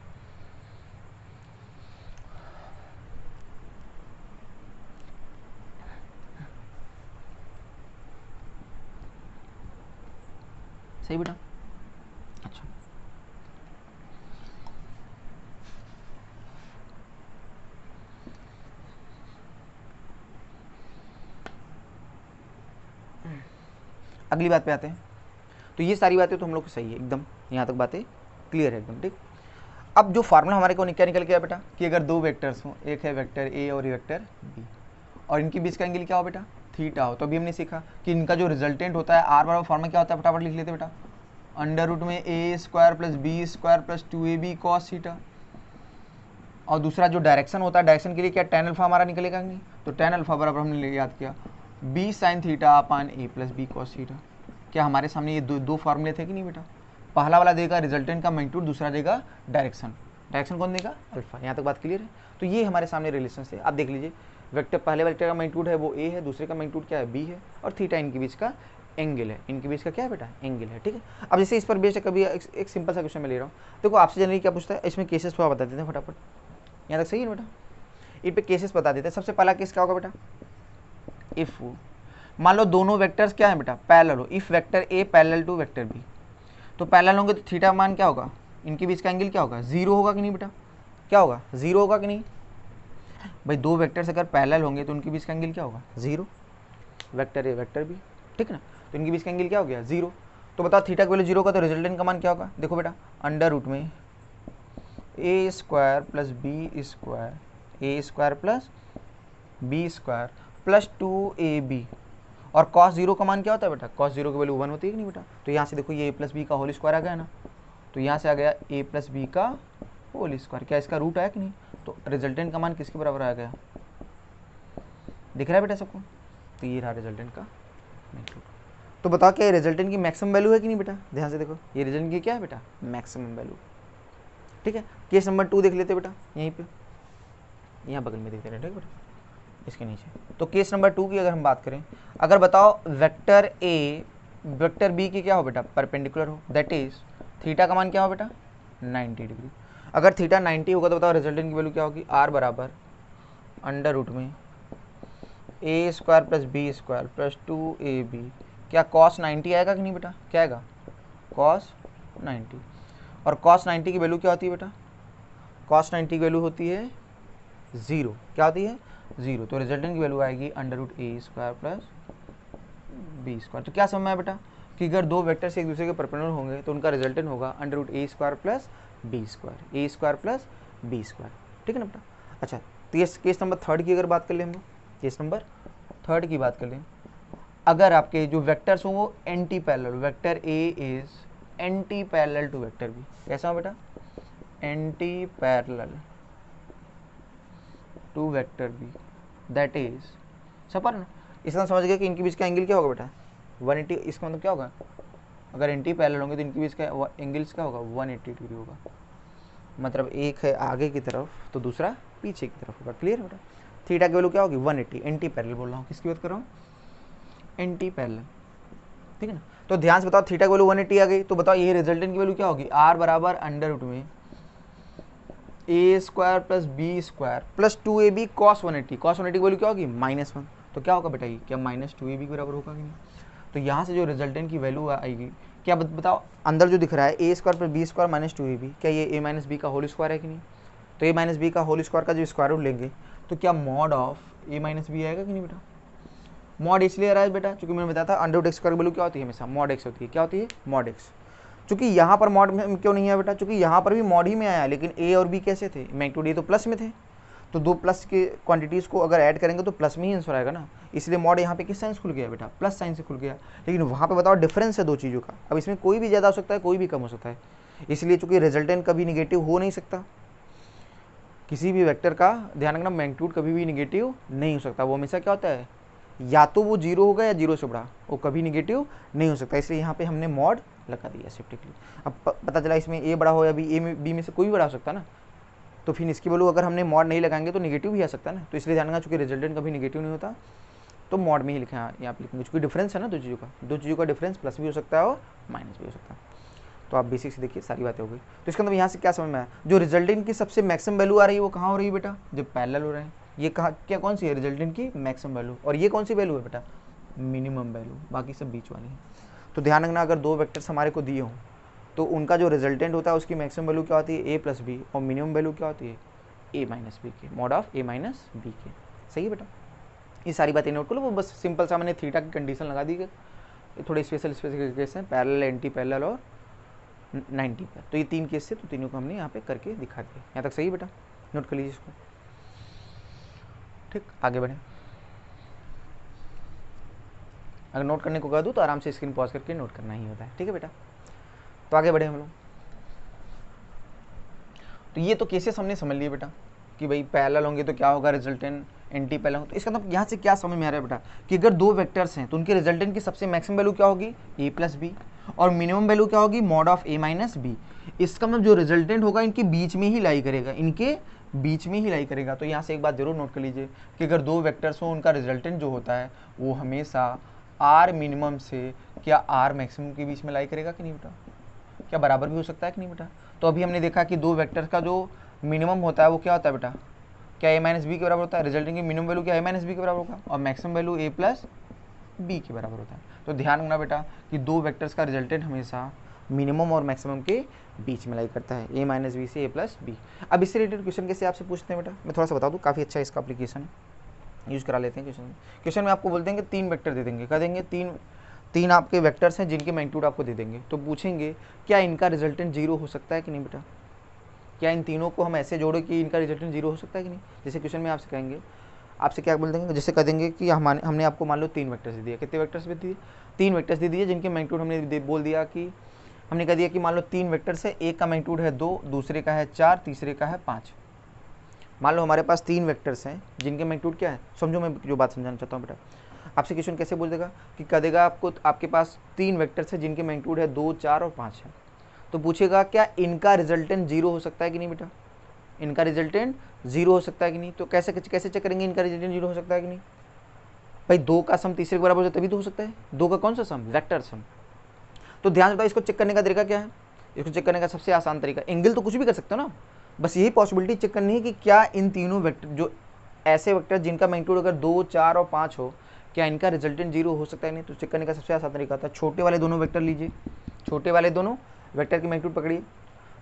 सही बेटा, अच्छा अगली बात पे आते हैं। तो ये सारी बातें तो हम लोग को सही है एकदम, यहाँ तक बातें क्लियर है एकदम, ठीक। अब जो फार्मूला हमारे को क्या निकल गया बेटा, कि अगर दो वेक्टर्स हों, एक है वेक्टर ए और वेक्टर बी, और इनके बीच का एंगल क्या हो बेटा, थीटा हो, तो अभी हमने सीखा कि इनका जो रिजल्टेंट होता है आर बराबर फॉर्मूला क्या होता है, फटाफट लिख लेते बेटा, अंडर रूट में A square plus B square plus 2ab cos theta. और दूसरा जो डायरेक्शन होता है, डायरेक्शन के लिए क्या टेन अल्फा हमारा निकलेगा नहीं, तो टेन अल्फा बराबर हमने याद किया बी साइन थीटा अपान ए प्लस बी कॉस थीटा। क्या हमारे सामने ये दो फार्मूले थे कि नहीं बेटा, पहला वाला देगा रिजल्टेंट का मैग्नीट्यूड, दूसरा देगा डायरेक्शन, डायरेक्शन कौन देगा, अल्फा। यहाँ तक बात क्लियर है। तो ये हमारे सामने रिलेशन है। आप देख लीजिए, वेक्टर पहले वेक्टर का मैग्नीट्यूड है वो ए है, दूसरे का मैग्नीट्यूड क्या है, बी है, और थीटा इनके बीच का एंगल है, इनके बीच का क्या है बेटा, एंगल है, ठीक है। अब जैसे इस पर बेस्ड कभी एक सिंपल सा क्वेश्चन मैं ले रहा हूँ, देखो आपसे जनरली क्या पूछता है, इसमें केसेस थोड़ा बता देते हैं फटाफट, यहाँ तक सही है बेटा। इन पे केसेस बता देते हैं। सबसे पहला केस क्या होगा बेटा, इफ मान लो दोनों वेक्टर्स क्या है बेटा, पैरेलल हो, if vector A parallel to vector B, तो पैरेलल होंगे तो थीटा मान क्या होगा, इनके बीच का एंगल क्या होगा, जीरो होगा कि नहीं बेटा, क्या होगा, जीरो होगा कि नहीं भाई। दो वेक्टर्स अगर पैरेलल होंगे तो उनके बीच का एंगल क्या होगा, zero, vector A vector B, ठीक है ना। तो इनके बीच का एंगल क्या हो गया, जीरो। तो बताओ थीटा का वैल्यू जीरो का, तो रिजल्टेंट का मान क्या होगा, देखो बेटा, अंडर रूट में A square plus B square, A square plus B square plus 2ab, और कॉस जीरो का मान क्या होता है बेटा, कॉस जीरो की वैल्यू 1 होती है कि नहीं बेटा। तो यहाँ से देखो ये ए प्लस बी का होल स्क्वायर आ गया ना, तो यहाँ से आ गया ए प्लस बी का होल स्क्वायर, क्या इसका रूट आया कि नहीं, तो रिजल्टेंट का मान किसके बराबर आ गया, दिख रहा है बेटा सबको। तो ये रहा रिजल्टेंट का मैग्नीट्यूड। तो बताओ क्या ये रिजल्टेंट की मैक्सिमम वैल्यू है कि नहीं बेटा, ध्यान से देखो, ये रिजल्टेंट की क्या है बेटा, मैक्सिमम वैल्यू, ठीक है। केस नंबर 2 देख लेते बेटा, यहीं पे, यहाँ बगल में देखते रहे, ठीक बेटा, इसके नीचे। तो केस नंबर 2 की अगर हम बात करें, अगर बताओ वेक्टर ए वेक्टर बी की क्या हो बेटा, परपेंडिकुलर हो, दैट इज थीटा का मान क्या हो बेटा, 90 डिग्री। अगर थीटा 90 होगा तो बताओ रिजल्टेंट की वैल्यू क्या होगी, आर बराबर अंडर रूट में A square plus B square plus 2ab, क्या कॉस 90 आएगा कि नहीं बेटा, क्या आएगा, कॉस 90। और कॉस 90 की वैल्यू क्या होती है बेटा, कॉस 90 की वैल्यू होती है जीरो, क्या होती है, जीरो। तो रिजल्टेंट की वैल्यू आएगी under root A square plus B square. तो क्या समझ में आया बेटा, कि अगर दो वेक्टर्स एक दूसरे के परपेंडिकुलर होंगे तो उनका रिजल्टेंट होगा under root A square plus B square, A square plus B square, ठीक है ना बेटा। अच्छा, तो ये केस नंबर 3 की अगर बात कर लें हम लोग, केस नंबर 3 की बात कर लें, अगर आपके जो वेक्टर्स हों वो anti parallel, vector A is anti parallel to vector B, कैसा हो बेटा, anti parallel to vector B, that is super ना, इसका समझ गया कि इनके बीच का एंगल क्या होगा बेटा, 180। इसका मतलब क्या होगा, अगर एंटी पैरेलल होंगे तो इनके बीच का एंगल्स क्या होगा, 180 डिग्री होगा। मतलब एक है आगे की तरफ तो दूसरा पीछे की तरफ होगा, क्लियर है बेटा। थीटा की वैल्यू क्या होगी, 180, एंटी पैरेलल बोल रहा हूँ, किसकी बात कर रहा हूँ, एंटी पैरेलल, ठीक है ना। तो ध्यान से बताओ, थीटा की वैल्यू 180 आ गई, तो बताओ ये रिजल्टेंट की वैल्यू क्या होगी, आर बराबर अंडर रूट में A square plus B square plus 2ab cos 180, cos 180 की वैल्यू क्या होगी, -1। तो क्या होगा बेटा, ये क्या -2ab के बराबर होगा कि नहीं। तो यहाँ से जो रिजल्टेंट की वैल्यू आएगी, क्या बताओ, अंदर जो दिख रहा है A square plus B square minus 2ab, क्या ये ए माइनस बी का होल स्क्वायर है कि नहीं। तो ए माइनस बी का होल स्क्वायर का जो स्क्वायर रूट लेंगे तो क्या mod of A minus B आएगा कि नहीं बेटा। मॉड इसलिए आ रहा है बेटा क्योंकि मैंने बताया था अंडर रूट एक्स स्क्वायर की वैल्यू क्या होती है, हमेशा मॉड एक्स होती है, क्या होती है, मॉड एक्स। चूंकि यहाँ पर मॉड में क्यों नहीं है बेटा, चूंकि यहाँ पर भी मॉड ही में आया, लेकिन ए और बी कैसे थे, मैग्नीट्यूड ए तो प्लस में थे, तो दो प्लस के क्वांटिटीज़ को अगर ऐड करेंगे तो प्लस में ही आंसर आएगा ना, इसलिए मॉड यहाँ पे किस साइन से खुल गया बेटा, प्लस साइन से खुल गया। लेकिन वहाँ पे बताओ डिफरेंस है दो चीज़ों का, अब इसमें कोई भी ज़्यादा हो सकता है कोई भी कम हो सकता है, इसलिए चूंकि रिजल्टेंट कभी निगेटिव हो नहीं सकता, किसी भी वेक्टर का ध्यान रखना, मैग्नीट्यूड कभी भी निगेटिव नहीं हो सकता, वो हमेशा क्या होता है, या तो वो जीरो होगा या जीरो से बड़ा, वो कभी निगेटिव नहीं हो सकता, इसलिए यहाँ पे हमने मॉड लगा दिया सेफ्टी के लिए। अब पता चला इसमें ए बड़ा हो या बी, ए में बी में से कोई भी बड़ा हो सकता है ना, तो फिर इसकी वैल्यू अगर हमने मॉड नहीं लगाएंगे तो नेगेटिव भी आ सकता है ना, तो इसलिए ध्यान रखना चूंकि रिजल्टेंट कभी नेगेटिव नहीं होता तो मॉड में ही लिखा है यहाँ पे लिखेंगे, चूंकि डिफरेंस है ना दो चीज़ों का डिफरेंस प्लस भी हो सकता है और माइनस भी हो सकता है। तो आप बेसिक से देखिए सारी बातें हो गई। तो इसका मतलब यहाँ से क्या समझ में आया, जो रिजल्टेंट की सबसे मैक्सिमम वैल्यू आ रही है वो कहाँ हो रही है बेटा, जब पैरेलल हो रहे हैं। ये कहाँ क्या कौन सी है, रिजल्टेंट की मैक्सिमम वैल्यू, और ये कौन सी वैल्यू है बेटा, मिनिमम वैल्यू, बाकी सब बीच वाली है। तो ध्यान रखना अगर दो वेक्टर्स हमारे को दिए हों तो उनका जो रिजल्टेंट होता है उसकी मैक्सिमम वैल्यू क्या होती है, ए प्लस बी, और मिनिमम वैल्यू क्या होती है, ए माइनस बी के, mod of A minus B के। सही है बेटा, ये सारी बातें नोट कर लो। वो बस सिंपल सा मैंने थीटा की कंडीशन लगा दी, ये थोड़े स्पेशल केस हैं, पैरेलल, एंटी पैरेलल और 90 पर। तो ये 3 केस थे, तो तीनों को हमने यहाँ पे करके दिखा दिया। यहाँ तक सही है बेटा, नोट कर लीजिए इसको। ठीक, आगे बढ़े। अगर नोट करने को कह दूँ तो आराम से स्क्रीन पॉज करके नोट करना ही होता है। ठीक है बेटा, तो आगे बढ़े हम लोग। तो ये तो केसेस हमने समझ लिए बेटा कि भाई पैरेलल होंगे तो क्या होगा, रिजल्टेंट एंटी पैरेलल होंगे। तो इसका मतलब यहाँ से क्या समझ में आ रहा है बेटा कि अगर दो वेक्टर्स हैं तो उनके रिजल्टेंट की सबसे मैक्सिमम वैल्यू क्या होगी, ए प्लस बी, और मिनिमम वैल्यू क्या होगी, mod of A minus B. इसका मतलब जो रिजल्टेंट होगा इनके बीच में ही लाई करेगा, इनके बीच में ही लाई करेगा। तो यहाँ से एक बात जरूर नोट कर लीजिए कि अगर दो वेक्टर्स हो उनका रिजल्टेंट जो होता है वो हमेशा आर मिनिमम से क्या आर मैक्सिमम के बीच में लाई करेगा कि नहीं बेटा, क्या बराबर भी हो सकता है कि नहीं बेटा। तो अभी हमने देखा कि दो वेक्टर्स का जो मिनिमम होता है वो क्या होता है बेटा, क्या ए माइनस बी के बराबर होता है, रिजल्टिंग की मिनिमम वैल्यू क्या ए माइनस बी के बराबर होगा, और मैक्सिमम वैल्यू ए प्लस बी के बराबर होता है। तो ध्यान रखना बेटा कि दो वेक्टर्स का रिजल्टेंट हमेशा मिनिमम और मैक्सिमम के बीच में लाई करता है, ए माइनस बी से ए प्लस बी। अब इससे रिलेटेड क्वेश्चन कैसे आपसे पूछते हैं बेटा, मैं थोड़ा सा बता दूँ, काफ़ी अच्छा है इसका एप्लीकेशन, यूज़ करा लेते हैं। क्वेश्चन में आपको बोलते हैं कि 3 वेक्टर दे देंगे, क्या देंगे, तीन आपके वेक्टर्स हैं जिनके मैग्नीट्यूड आपको दे देंगे। तो पूछेंगे क्या इनका रिजल्टेंट जीरो हो सकता है कि नहीं बेटा, क्या इन तीनों को हम ऐसे जोड़े कि इनका रिजल्टेंट जीरो हो सकता है कि नहीं। जैसे क्वेश्चन में आपसे कहेंगे, आपसे क्या बोल देंगे, जैसे कह देंगे कि हमने आपको मान लो 3 वेक्टर्स दे दिया, कितने वेक्टर्स दे दिए, 3 वेक्टर्स दे दिए जिनके मैग्नीट्यूड हमने बोल दिया कि हमने कह दिया कि मान लो 3 वेक्टर्स है, एक का मैग्नीट्यूड है 2, दूसरे का है 4, तीसरे का है 5। मान लो हमारे पास 3 वेक्टर्स हैं जिनके मैग्नीट्यूड क्या है, समझो मैं जो बात समझाना चाहता हूँ बेटा। आपसे क्वेश्चन कैसे बोल देगा कि कह देगा आपको आपके पास 3 वेक्टर्स है जिनके मैग्नीट्यूड है 2, 4 और 5 है। तो पूछेगा क्या इनका रिजल्टेंट जीरो हो सकता है कि नहीं बेटा, इनका रिजल्टेंट जीरो हो सकता है कि नहीं। तो कैसे चेक करेंगे इनका रिजल्टेंट जीरो हो सकता है कि नहीं, भाई 2 का सम तीसरे के बराबर हो तभी तो हो सकता है, 2 का कौन सा सम, वेक्टर सम। तो ध्यान बताओ इसको चेक करने का तरीका क्या है, इसको चेक करने का सबसे आसान तरीका, एंगल तो कुछ भी कर सकते हो ना, बस यही पॉसिबिलिटी चेक करनी है कि क्या इन तीनों वेक्टर, जो ऐसे वेक्टर जिनका मैग्नीट्यूड अगर 2, 4 और 5 हो, क्या इनका रिजल्टेंट जीरो हो सकता है नहीं। तो चेक करने का सबसे आसान तरीका था, छोटे वाले दोनों वेक्टर लीजिए, छोटे वाले दोनों वेक्टर की मैग्नीट्यूड पकड़िए,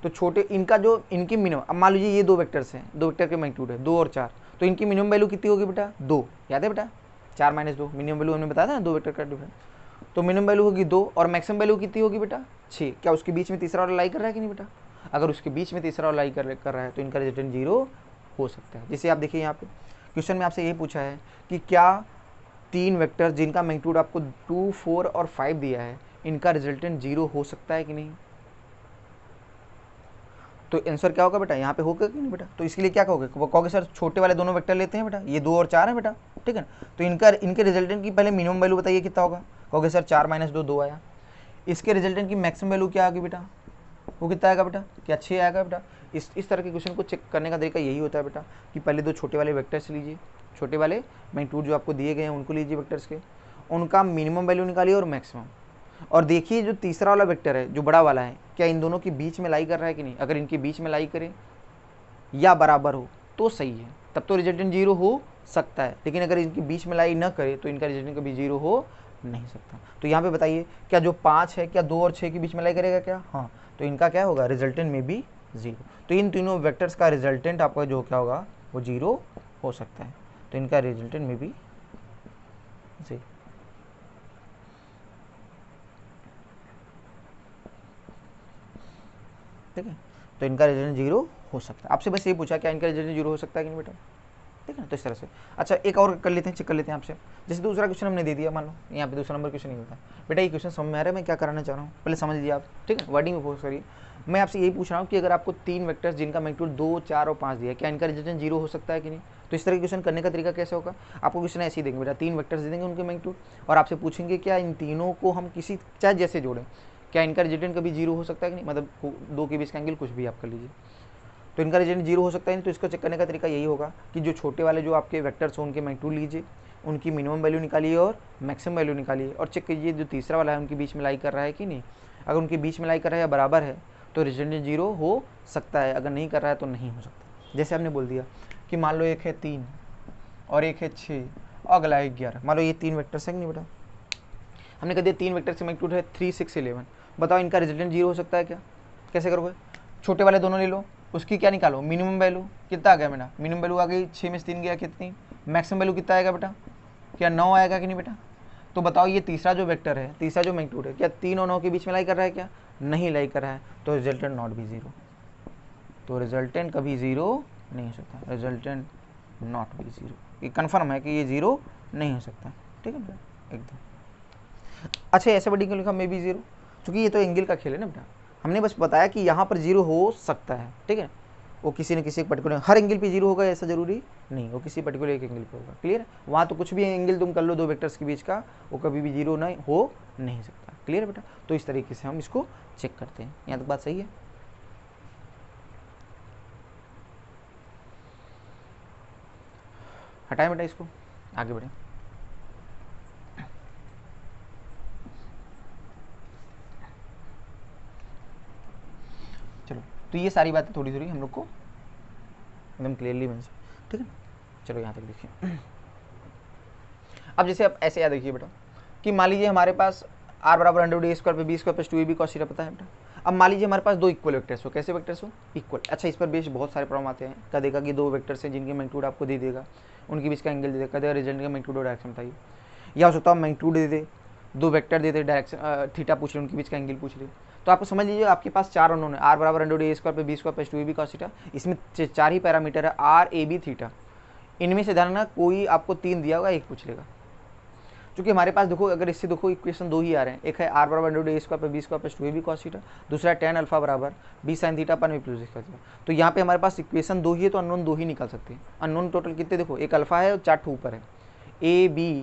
तो छोटे इनका जो इनकी मिनिमम, अब मान लीजिए ये 2 वेक्टर्स हैं, 2 वेक्टर के मैग्नीट्यूड है 2 और 4, तो इनकी मिनिमम वैल्यू कितनी होगी बेटा, 2, याद है बेटा, 4 माइनस 2 मिनिमम वैल्यू हमने बताया था ना, 2 वेक्टर का डिफरेंस। तो मिनिमम वैल्यू होगी 2 और मैक्सिमम वैल्यू कितनी होगी बेटा 6। क्या उसके बीच में तीसरा वाला लाई कर रहा है कि नहीं बेटा, अगर उसके बीच में तीसरा वाला लाई कर रहा है तो इनका रिजल्टेंट जीरो हो सकता है। जैसे आप देखिए यहाँ पे क्वेश्चन में आपसे यही पूछा है कि क्या 3 वेक्टर जिनका मैग्नीट्यूड आपको 2, 4 और 5 दिया है, इनका रिजल्टेंट जीरो हो सकता है कि नहीं। तो आंसर क्या होगा बेटा, यहाँ पे होगा कि नहीं बेटा। तो इसके लिए क्या कहोगे, वो कहोगे सर छोटे वाले दोनों वेक्टर लेते हैं बेटा, ये 2 और 4 है बेटा, ठीक है ना। तो इनके रिजल्टेंट की पहले मिनिमम वैल्यू बताइए कितना होगा, कहोगे सर 4 माइनस 2 2 आया। इसके रिजल्टेंट की मैक्सिमम वैल्यू क्या आएगी बेटा, वो कितना आएगा बेटा, क्या 6 आएगा बेटा। इस तरह के क्वेश्चन को चेक करने का तरीका यही होता है बेटा कि पहले 2 छोटे वाले वेक्टर्स लीजिए, छोटे वाले मैग्नीट्यूड जो आपको दिए गए हैं उनको लीजिए वेक्टर्स के, उनका मिनिमम वैल्यू निकालिए और मैक्सिमम, और देखिए जो तीसरा वाला वेक्टर है जो बड़ा वाला है, क्या इन दोनों के बीच में लाई कर रहा है कि नहीं। अगर इनके बीच में लाई करे या बराबर हो तो सही है, तब तो रिजल्टेंट जीरो हो सकता है, लेकिन अगर इनके बीच में लाई न करे तो इनका रिजल्टेंट कभी जीरो हो नहीं सकता। तो यहाँ पे बताइए क्या जो 5 है क्या 2 और 6 के बीच में लाई करेगा क्या, हाँ, तो इनका क्या होगा, रिजल्टेंट में भी जीरो। तो इन तीनों वेक्टर्स का रिजल्टेंट आपका जो क्या होगा वो जीरो हो सकता है, तो इनका रिजल्टेंट में भी जीरो। ठीक है, तो इनका रिजल्टेंट जीरो हो सकता है। आपसे बस ये पूछा क्या इनका रिजल्टेंट जीरो हो सकता है कि नहीं बेटा, ठीक है ना। तो इस तरह से अच्छा एक और कर लेते हैं, चेक कर लेते हैं आपसे। जैसे दूसरा क्वेश्चन हमने दे दिया, मान लो यहाँ पे दूसरा नंबर क्वेश्चन नहीं होता बेटा, ये क्वेश्चन समझ में आ रहा है मैं क्या कराना चाह रहा हूँ, पहले समझ लीजिए आप, ठीक है, वर्डिंग में फोकस करिए। मैं आपसे यही पूछ रहा हूँ कि अगर आपको 3 वेक्टर्स जिनका मैग्नीट्यूड 2, 4 और 5 दिया, क्या इनका रिजल्टेंट जीरो हो सकता है कि नहीं। तो इस तरह के क्वेश्चन करने का तरीका कैसे होगा, आपको क्वेश्चन ऐसे ही देंगे बेटा, 3 वेक्टर्स दे देंगे उनके मैग्नीट्यूड, और आपसे पूछेंगे क्या इन तीनों को हम किसी चाहे जैसे जोड़ें, क्या इनका रिजल्टेंट कभी जीरो हो सकता है कि नहीं, मतलब 2 के बीच का एंगल कुछ भी आप कर लीजिए। तो इनका रिजल्टेंट जीरो हो सकता है नहीं। तो इसको चेक करने का तरीका यही होगा कि जो छोटे वाले जो आपके वेक्टर्स हो उनके मैग्नीट्यूड लीजिए, उनकी मिनिमम वैल्यू निकालिए और मैक्सिमम वैल्यू निकालिए और चेक कीजिए जो तीसरा वाला है उनके बीच में लाई कर रहा है कि नहीं। अगर उनके बीच में लाई कर रहा है या बराबर है तो रिजल्टेंट जीरो हो सकता है, अगर नहीं कर रहा है तो नहीं हो सकता। जैसे हमने बोल दिया कि मान लो एक है 3 और एक है 6 और अगला है 11। मान लो ये 3 वेक्टर्स है कि नहीं बेटा, हमने कह दिया 3 वेक्टर से मैग्नीट्यूड है 3, 6, 11। बताओ इनका रिजल्टेंट जीरो हो सकता है क्या? कैसे करोगे? छोटे वाले दोनों ले लो, उसकी क्या निकालो, मिनिमम वैल्यू। कितना आ गया बेटा? मिनिमम वैल्यू आ गई 6 में से 3 गया कितनी? मैक्सिमम वैल्यू कितना आएगा बेटा? क्या 9 आएगा कि नहीं बेटा? तो बताओ ये तीसरा जो वेक्टर है, तीसरा जो मैग्नीट्यूड है, क्या 3 और 9 के बीच में लाई कर रहा है क्या? नहीं लाई कर रहा है, तो रिजल्टेंट नॉट भी जीरो। तो रिजल्टेंट कभी जीरो नहीं हो सकता, रिजल्टेंट नॉट भी जीरो। ये कन्फर्म है कि ये जीरो नहीं हो सकता। ठीक है बेटा, एकदम। अच्छा ऐसे बड़ी क्यों लिखा मे बी जीरो? क्योंकि ये तो एंगल का खेल है ना बेटा, हमने बस बताया कि यहाँ पर जीरो हो सकता है। ठीक है, वो किसी न किसी पर्टिकुलर हर एंगल पे जीरो होगा ऐसा जरूरी नहीं, वो किसी पर्टिकुलर एक एंगल पे होगा। क्लियर है? वहाँ तो कुछ भी एंगल तुम कर लो दो वेक्टर्स के बीच का, वो कभी भी जीरो नहीं हो नहीं सकता। क्लियर है बेटा? तो इस तरीके से हम इसको चेक करते हैं। यहाँ तक बात सही है? हटाएं बेटा इसको, आगे बढ़े। चलो, तो ये सारी बातें थोड़ी थोड़ी हम लोग को एकदम क्लियरली बन जाए। ठीक है, चलो यहाँ तक देखिए। अब जैसे आप ऐसे याद रखिए बेटा कि मान लीजिए हमारे पास r बराबर अंडर रूट a स्क्वायर पे b square plus 2ab cos theta पता है बेटा। अब मान लीजिए हमारे पास दो इक्वल वेक्टर्स हो। कैसे वेक्टर्स हो? इक्वल। अच्छा, इस पर बेस बहुत सारे प्रॉब्लम आते हैं। कह देगा कि दो वेक्टर्स हैं जिनके मैग्नीट्यूड आपको दे देगा, उनके बीच का एंगल दे देगा, कह देगा रिजल्ट का मैग्नीट्यूड और डायरेक्शन बताइए। या हो सकता है मैग्नीट्यूड दे दे, दो वेक्टर दे दे, डायरेक्शन थीटा पूछ रहे, उनके बीच का एंगल पूछ रहे। तो आपको समझ लीजिए आपके पास चार अननोन है, r बराबर अंडर रूट a स्क्वायर पे b square plus 2ab cos theta. इसमें चार ही पैरामीटर है, r a b थीटा। इनमें से ध्यान रखना कोई आपको तीन दिया होगा, एक पूछ लेगा। क्योंकि हमारे पास देखो, अगर इससे देखो इक्वेशन दो ही आ रहे हैं, एक है r बराबर अंडर रूट a स्क्वायर पे b square plus 2ab cos theta, दूसरा tan अल्फा बराबर b sin थीटा पर v प्लस थीटा। तो यहाँ पे हमारे पास इक्वेशन दो ही है, तो अननोन दो ही निकाल सकते हैं। अननोन टोटल कितने देखो, एक अल्फा है और चार ठो ऊपर है, a b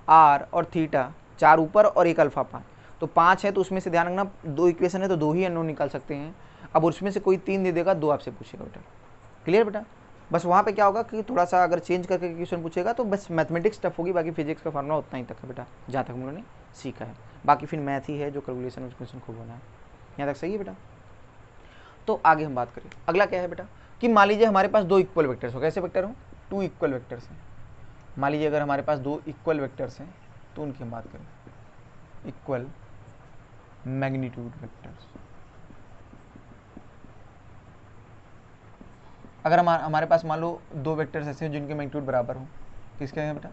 r और थीटा चार ऊपर और एक अल्फा 5, तो 5 है। तो उसमें से ध्यान रखना दो इक्वेशन है तो दो ही अननोन निकाल सकते हैं। अब उसमें से कोई तीन दे देगा, दो आपसे पूछेगा बेटा। क्लियर बेटा? बस वहाँ पे क्या होगा कि थोड़ा सा अगर चेंज करके क्वेश्चन पूछेगा तो बस मैथमेटिक्स टफ होगी, बाकी फिजिक्स का फार्मूला उतना ही तक है बेटा जहाँ तक हम लोगों ने सीखा है। बाकी फिर मैथ ही है जो कैलकुलेशन उस क्वेश्चन खूब बना है। यहाँ तक सही है बेटा? तो आगे हम बात करें, अगला क्या है बेटा कि मान लीजिए हमारे पास दो इक्वल वेक्टर्स हो। कैसे वेक्टर हो? टू इक्वल वेक्टर्स हैं। मान लीजिए अगर हमारे पास दो इक्वल वेक्टर्स हैं तो उनकी हम बात करें, इक्वल मैग्नीट्यूड वेक्टर्स। अगर हमारे पास मान लो दो वेक्टर्स ऐसे हैं जिनके मैग्नीट्यूड बराबर हो, किसके हैं बेटा?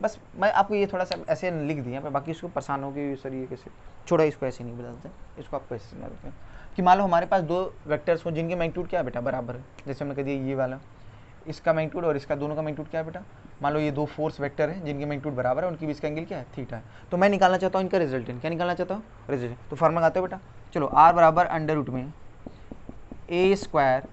बस मैं आपको ये थोड़ा सा ऐसे लिख दिया, बाकी इसको परेशान हो गई सर ये कैसे, छोड़ा, इसको ऐसे नहीं बदलते, इसको आपको ऐसे समझ देते हैं कि मान लो हमारे पास दो वेक्टर्स हो जिनके मैग्नीट्यूड क्या है बेटा? बराबर है। जैसे हमने कह दिया ये वाला, इसका मैग्नीट्यूड और इसका दोनों का मैग्नीट्यूड क्या है बेटा? मान लो ये दो फोर्स वेक्टर है जिनके मैग्नीट्यूड बराबर है, उनके बीच का एंगल क्या है? थीटा है। तो मैं निकालना चाहता हूँ इनका रिजल्टेंट। क्या निकालना चाहता हूँ? रिजल्टेंट। तो फार्मूला लगाते हो बेटा। चलो, r बराबर अंडर रूट में a square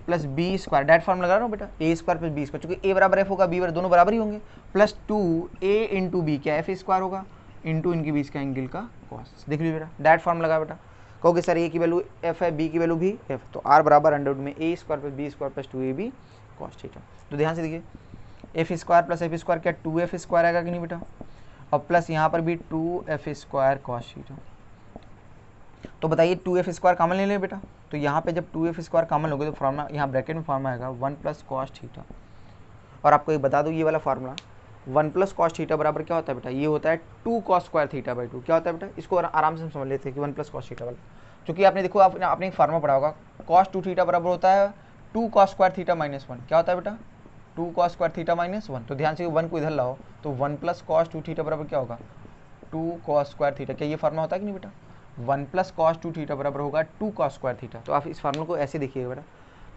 plus B square, direct form लगा रहा हूँ बेटा, A square plus B square, क्योंकि ए बराबर एफ होगा, बी बराबर, दोनों बराबर ही होंगे, प्लस 2a इंटू बी, क्या एफ स्क्वायर होगा, इंटू इनके बीच का एंगल का कॉस। देख लीजिए बेटा, डायरेक्ट फॉर्म लगा बेटा। कहोगे सर ए की वैल्यू एफ है, बी की वैल्यू भी एफ, तो आर बराबर अंडर रूट में A square plus B square plus 2ab cos theta. तो ध्यान से देखिए, F square plus F square क्या 2f स्क्वायर आएगा कि नहीं बेटा? और प्लस यहाँ पर भी 2f स्क्वायर कॉस थीटा। तो बताइए 2f स्क्वायर कॉमन ले लें बेटा। तो यहाँ पे जब 2f स्क्वायर कॉमन होगा तो फार्मूला यहाँ ब्रैकेट में फार्मूला आएगा 1 प्लस कॉस थीटा। और आपको ये बता दूँ, ये वाला फार्मूला 1 प्लस कॉस थीटा बराबर क्या होता है बेटा? ये होता है 2 कॉस स्क्वायर थीटा बाई 2। क्या होता है बेटा? इसको आराम से हम समझ लेते हैं कि 1 प्लस कॉस थीटा वाला, क्योंकि आपने देखो आपने एक फार्मूला पढ़ा होगा, कॉस 2 थीटा बराबर होता है 2 कॉस स्क्वायर थीटा माइनस 1। क्या होता है बेटा? 2 कॉस स्क्वायर थीटा माइनस 1। तो ध्यान से 1 को इधर लाओ, तो 1 प्लस कॉस 2 थीटा बराबर क्या होगा? 2 कॉस स्क्वायर थीटा। क्या ये फार्मूला होता है कि नहीं बेटा? 1 प्लस कॉस 2 थीटा बराबर होगा 2 कॉस स्क्वायर थीटा। तो आप इस फार्मूला को ऐसे देखिएगा बेटा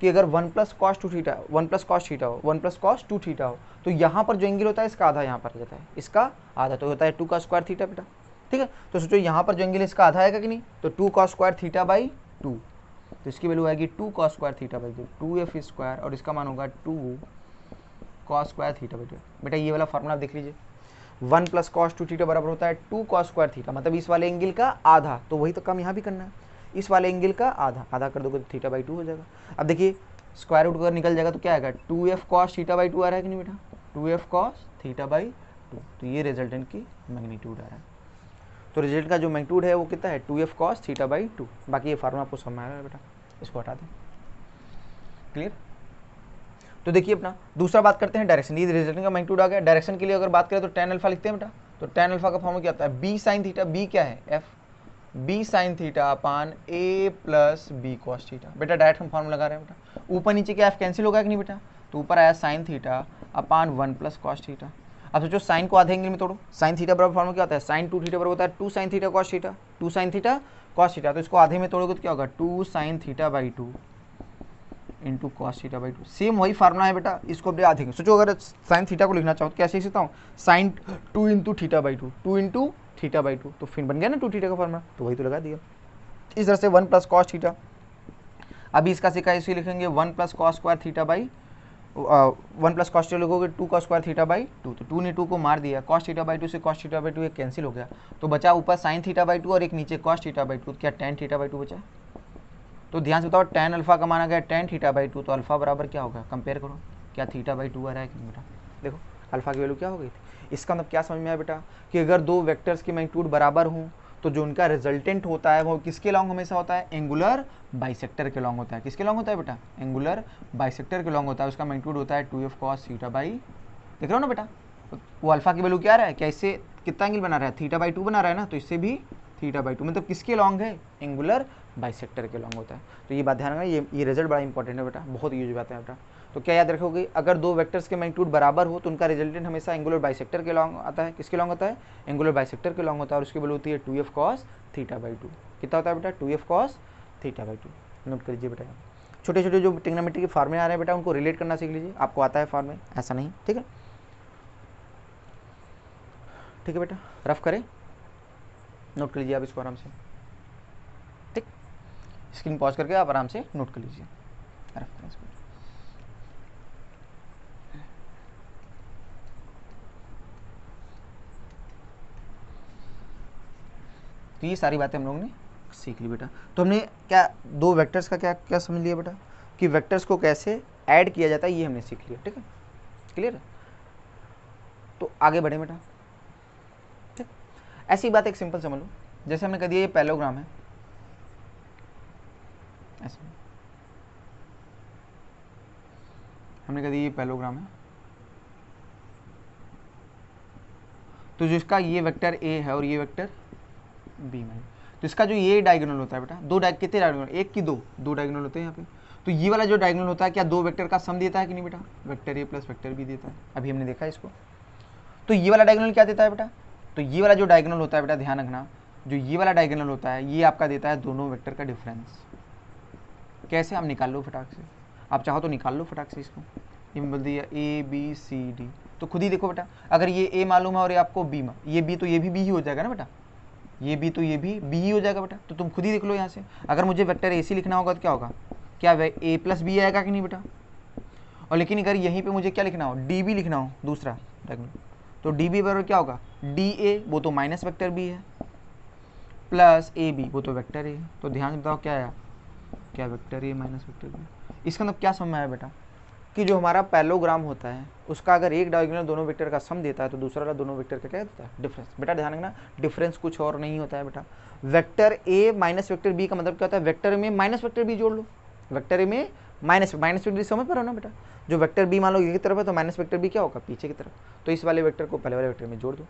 कि अगर 1 plus cos 2 theta, 1 plus cos theta हो, 1 प्लस कॉस 2 थीटा हो, तो यहाँ पर जो एंगल होता है इसका आधा यहाँ पर आ जाता है, इसका आधा, तो होता है 2 कॉस स्क्वायर थीटा बेटा। ठीक है, तो सोचो यहाँ पर जो एंगल इसका आधा आएगा कि नहीं? तो 2 कॉस स्क्वायर थीटा बाई 2, तो इसकी वैल्यू आएगी 2 cos square theta by 2, 2f square, और इसका मान होगा 2 कॉस स्क्वायर थीटा बाई 2। बेटा ये वाला फार्मूला देख लीजिए, 1 प्लस कॉस 2 थीटा बराबर होता है 2 कॉस स्क्वायर थीटा, मतलब इस वाले एंगल का आधा। तो वही तो काम यहाँ भी करना है, इस वाले एंगल का आधा, आधा कर दोगे तो थीटा बाई 2 हो जाएगा। अब देखिए स्क्वायर रूट अगर निकल जाएगा तो क्या आएगा 2f cos थीटा बाई 2 आ रहा है कि नहीं बेटा, 2f cos थीटा बाई 2। तो ये रिजल्टेंट की मैग्नीट्यूड आ रहा है। तो रिजल्ट का जो मैग्नीट्यूड है वो कितना है 2f cos थीटा बाई 2। बाकी ये फार्मूला आपको समझ में आ रहा है बेटा, इसको हटा दें। क्लियर। तो देखिए अपना दूसरा बात करते हैं डायरेक्शन। ये रिजल्टेंट का मैग्नीट्यूड आ गया। डायरेक्शन के लिए अगर बात करें तो tan अल्फा लिखते हैं बेटा। तो tan अल्फा का फॉर्मूला क्या आता है b sin थीटा। b क्या है f, b sin theta upon a plus b cos theta. बेटा डायरेक्ट हम फॉर्मूला लगा रहे हैं बेटा। ऊपर नीचे क्या f कैंसिल होगा कि नहीं बेटा, तो ऊपर आया sin theta upon 1 plus cos theta. अब सोचो साइन को आधे एंगल में तोड़ो। sin थीटा बराबर फॉर्मूला क्या होता है sin 2 थीटा बराबर होता है 2 sin theta cos theta, 2 sin theta cos theta. तो इसको आधे में तोड़ोगे तो क्या होगा 2 sin theta by 2 into cos theta by 2। Same वही फार्मूला है बेटा, इसको अपने आधे। सोचो अगर साइन थीटा को लिखना चाहो तो कैसे लिखता हूँ sine 2 into theta by 2, 2 into theta by 2, तो फिर बन गया ना 2 थीटा का फार्मूला, तो वही तो लगा दिया। इस तरह से 1 प्लस कॉस थीटा। अभी इसका सिक्का इसे लिखेंगे 1 plus cos square theta by 1 plus cos theta लिखोगे 2 कॉस स्क्वायर थीटा बाई 2। तो 2 ने 2 को मार दिया, कॉस थीटा बाई 2 से कॉस थीटा बाई 2 एक कैंसिल हो गया, तो बचा ऊपर साइन थीटा बाई 2 और एक नीचे कॉस थीटा बाई 2। क्या tan थीटा बाई 2 बचा। तो ध्यान से बताओ tan अल्फा का माना गया tan थीटा बाई 2, तो अल्फा बराबर क्या होगा, कंपेयर करो क्या थीटा बाई 2 आ रहा है कि बेटा। देखो अल्फा की वैल्यू क्या हो गई थी। इसका मतलब क्या समझ में आया बेटा कि अगर दो वेक्टर्स की मैग्नीट्यूड बराबर हों तो जो उनका रिजल्टेंट होता है वो किसके लॉन्ग हमेशा होता है, एंगुलर बाइसेक्टर के लॉन्ग होता है। किसके लॉन्ग होता है बेटा, एंगुलर बाइसेक्टर के लॉन्ग होता है। उसका मैग्नीट्यूड होता है 2f cos थीटा बाई, देख रहे हो ना बेटा। वो अल्फा की वैल्यू क्या आ रहा है, क्या इससे कितना एंगल बना रहा है, थीटा बाई 2 बना रहा है ना, तो इससे भी थीटा बाई 2, मतलब किसके लॉन्ग है, एंगुलर बाइसेक्टर के लॉन्ग होता है। तो ये बात ध्यान रखना, ये रिजल्ट बड़ा इंपॉर्टेंट है बेटा, बहुत यूज बात है बेटा। तो क्या याद रखोगे, अगर दो वेक्टर्स के मैग्नीट्यूड बराबर हो तो उनका रिजल्टेंट हमेशा एंगुलर बाइसेक्टर के लॉन्ग आता है। किसके लॉन्ग होता है, एंगुलर बाइसेक्टर के लॉन्ग होता है, और उसकी वैल्यू होती है 2f cos थीटा बाई 2। कितना होता है बेटा, 2f cos theta by 2। Note कर लीजिए बेटा। छोटे छोटे जो ट्रिग्नोमेट्री के फार्मूले आ रहे हैं बेटा उनको रिलेट करना सीख लीजिए, आपको आता है फार्मूले, ऐसा नहीं, ठीक है। ठीक है बेटा, रफ करें, नोट कर लीजिए आप इसको आराम से, ठीक। स्क्रीन पॉज करके आप आराम से नोट कर लीजिए, रफ करें इसको। तो ये सारी बातें हम लोगों ने सीख ली बेटा। तो हमने क्या दो वेक्टर्स का क्या क्या समझ लिया बेटा, कि वेक्टर्स को कैसे ऐड किया जाता है ये हमने सीख लिया, ठीक है, क्लियर है। तो आगे बढ़े बेटा, ठीक। ऐसी बात एक सिंपल समझ लो, जैसे हमने कह दिया ये पैरेललोग्राम है, ऐसे हमने कह दिया ये पैरेललोग्राम है, तो जिसका ये वेक्टर ए है और ये वेक्टर बी में, तो इसका जो ये डायगोनल होता है बेटा, कितने डायगोनल, एक की दो डायगोनल होते हैं यहाँ पे। तो ये वाला जो डायगोनल होता है क्या दो वेक्टर का सम देता है कि नहीं बेटा, vector A plus vector B देता है, अभी हमने देखा इसको। तो ये वाला डायगोनल क्या देता है बेटा, तो ये वाला जो डायगोनल होता है बेटा, ध्यान रखना, जो ये वाला डायगोनल होता है ये आपका देता है दोनों वेक्टर का डिफरेंस। कैसे, हम निकाल लो फटाक से, आप चाहो तो निकाल लो फटाक से इसको। ये बोल दिया ए बी सी डी, तो खुद ही देखो बेटा, अगर ये ए मालूम है और ये आपको बी, ये बी तो ये भी बी ही हो जाएगा ना बेटा, ये बी तो ये भी बी ही हो जाएगा बेटा। तो तुम खुद ही देख लो यहाँ से, अगर मुझे वेक्टर ए सी लिखना होगा तो क्या होगा, क्या ए प्लस बी आएगा कि नहीं बेटा। और लेकिन अगर यहीं पे मुझे क्या लिखना हो, डी बी लिखना हो दूसरा डायगोनल, तो डी बी बराबर क्या होगा, डी ए वो तो माइनस वेक्टर बी है, प्लस ए बी वो तो वेक्टर ए है। तो ध्यान से बताओ क्या आया, क्या vector A minus vector B. इसका मतलब क्या समझ में आया बेटा, कि जो हमारा पैरेललोग्राम होता है उसका अगर एक डायगोनल दोनों वेक्टर का सम देता है तो दूसरा वाला दोनों वेक्टर का क्या देता है, डिफरेंस। बेटा ध्यान रखना, डिफरेंस कुछ और नहीं होता है बेटा। Vector A minus vector B का मतलब क्या होता है, वेक्टर में माइनस वेक्टर बी जोड़ लो, वेक्टर ए में माइनस वेक्टर बी समझ पा रहे हो ना बेटा। जो वेक्टर बी मान लो ये की तरफ है तो माइनस वेक्टर बी क्या होगा, पीछे की तरफ, तो इस वाले वेक्टर को पहले वाले वेक्टर में जोड़ दो।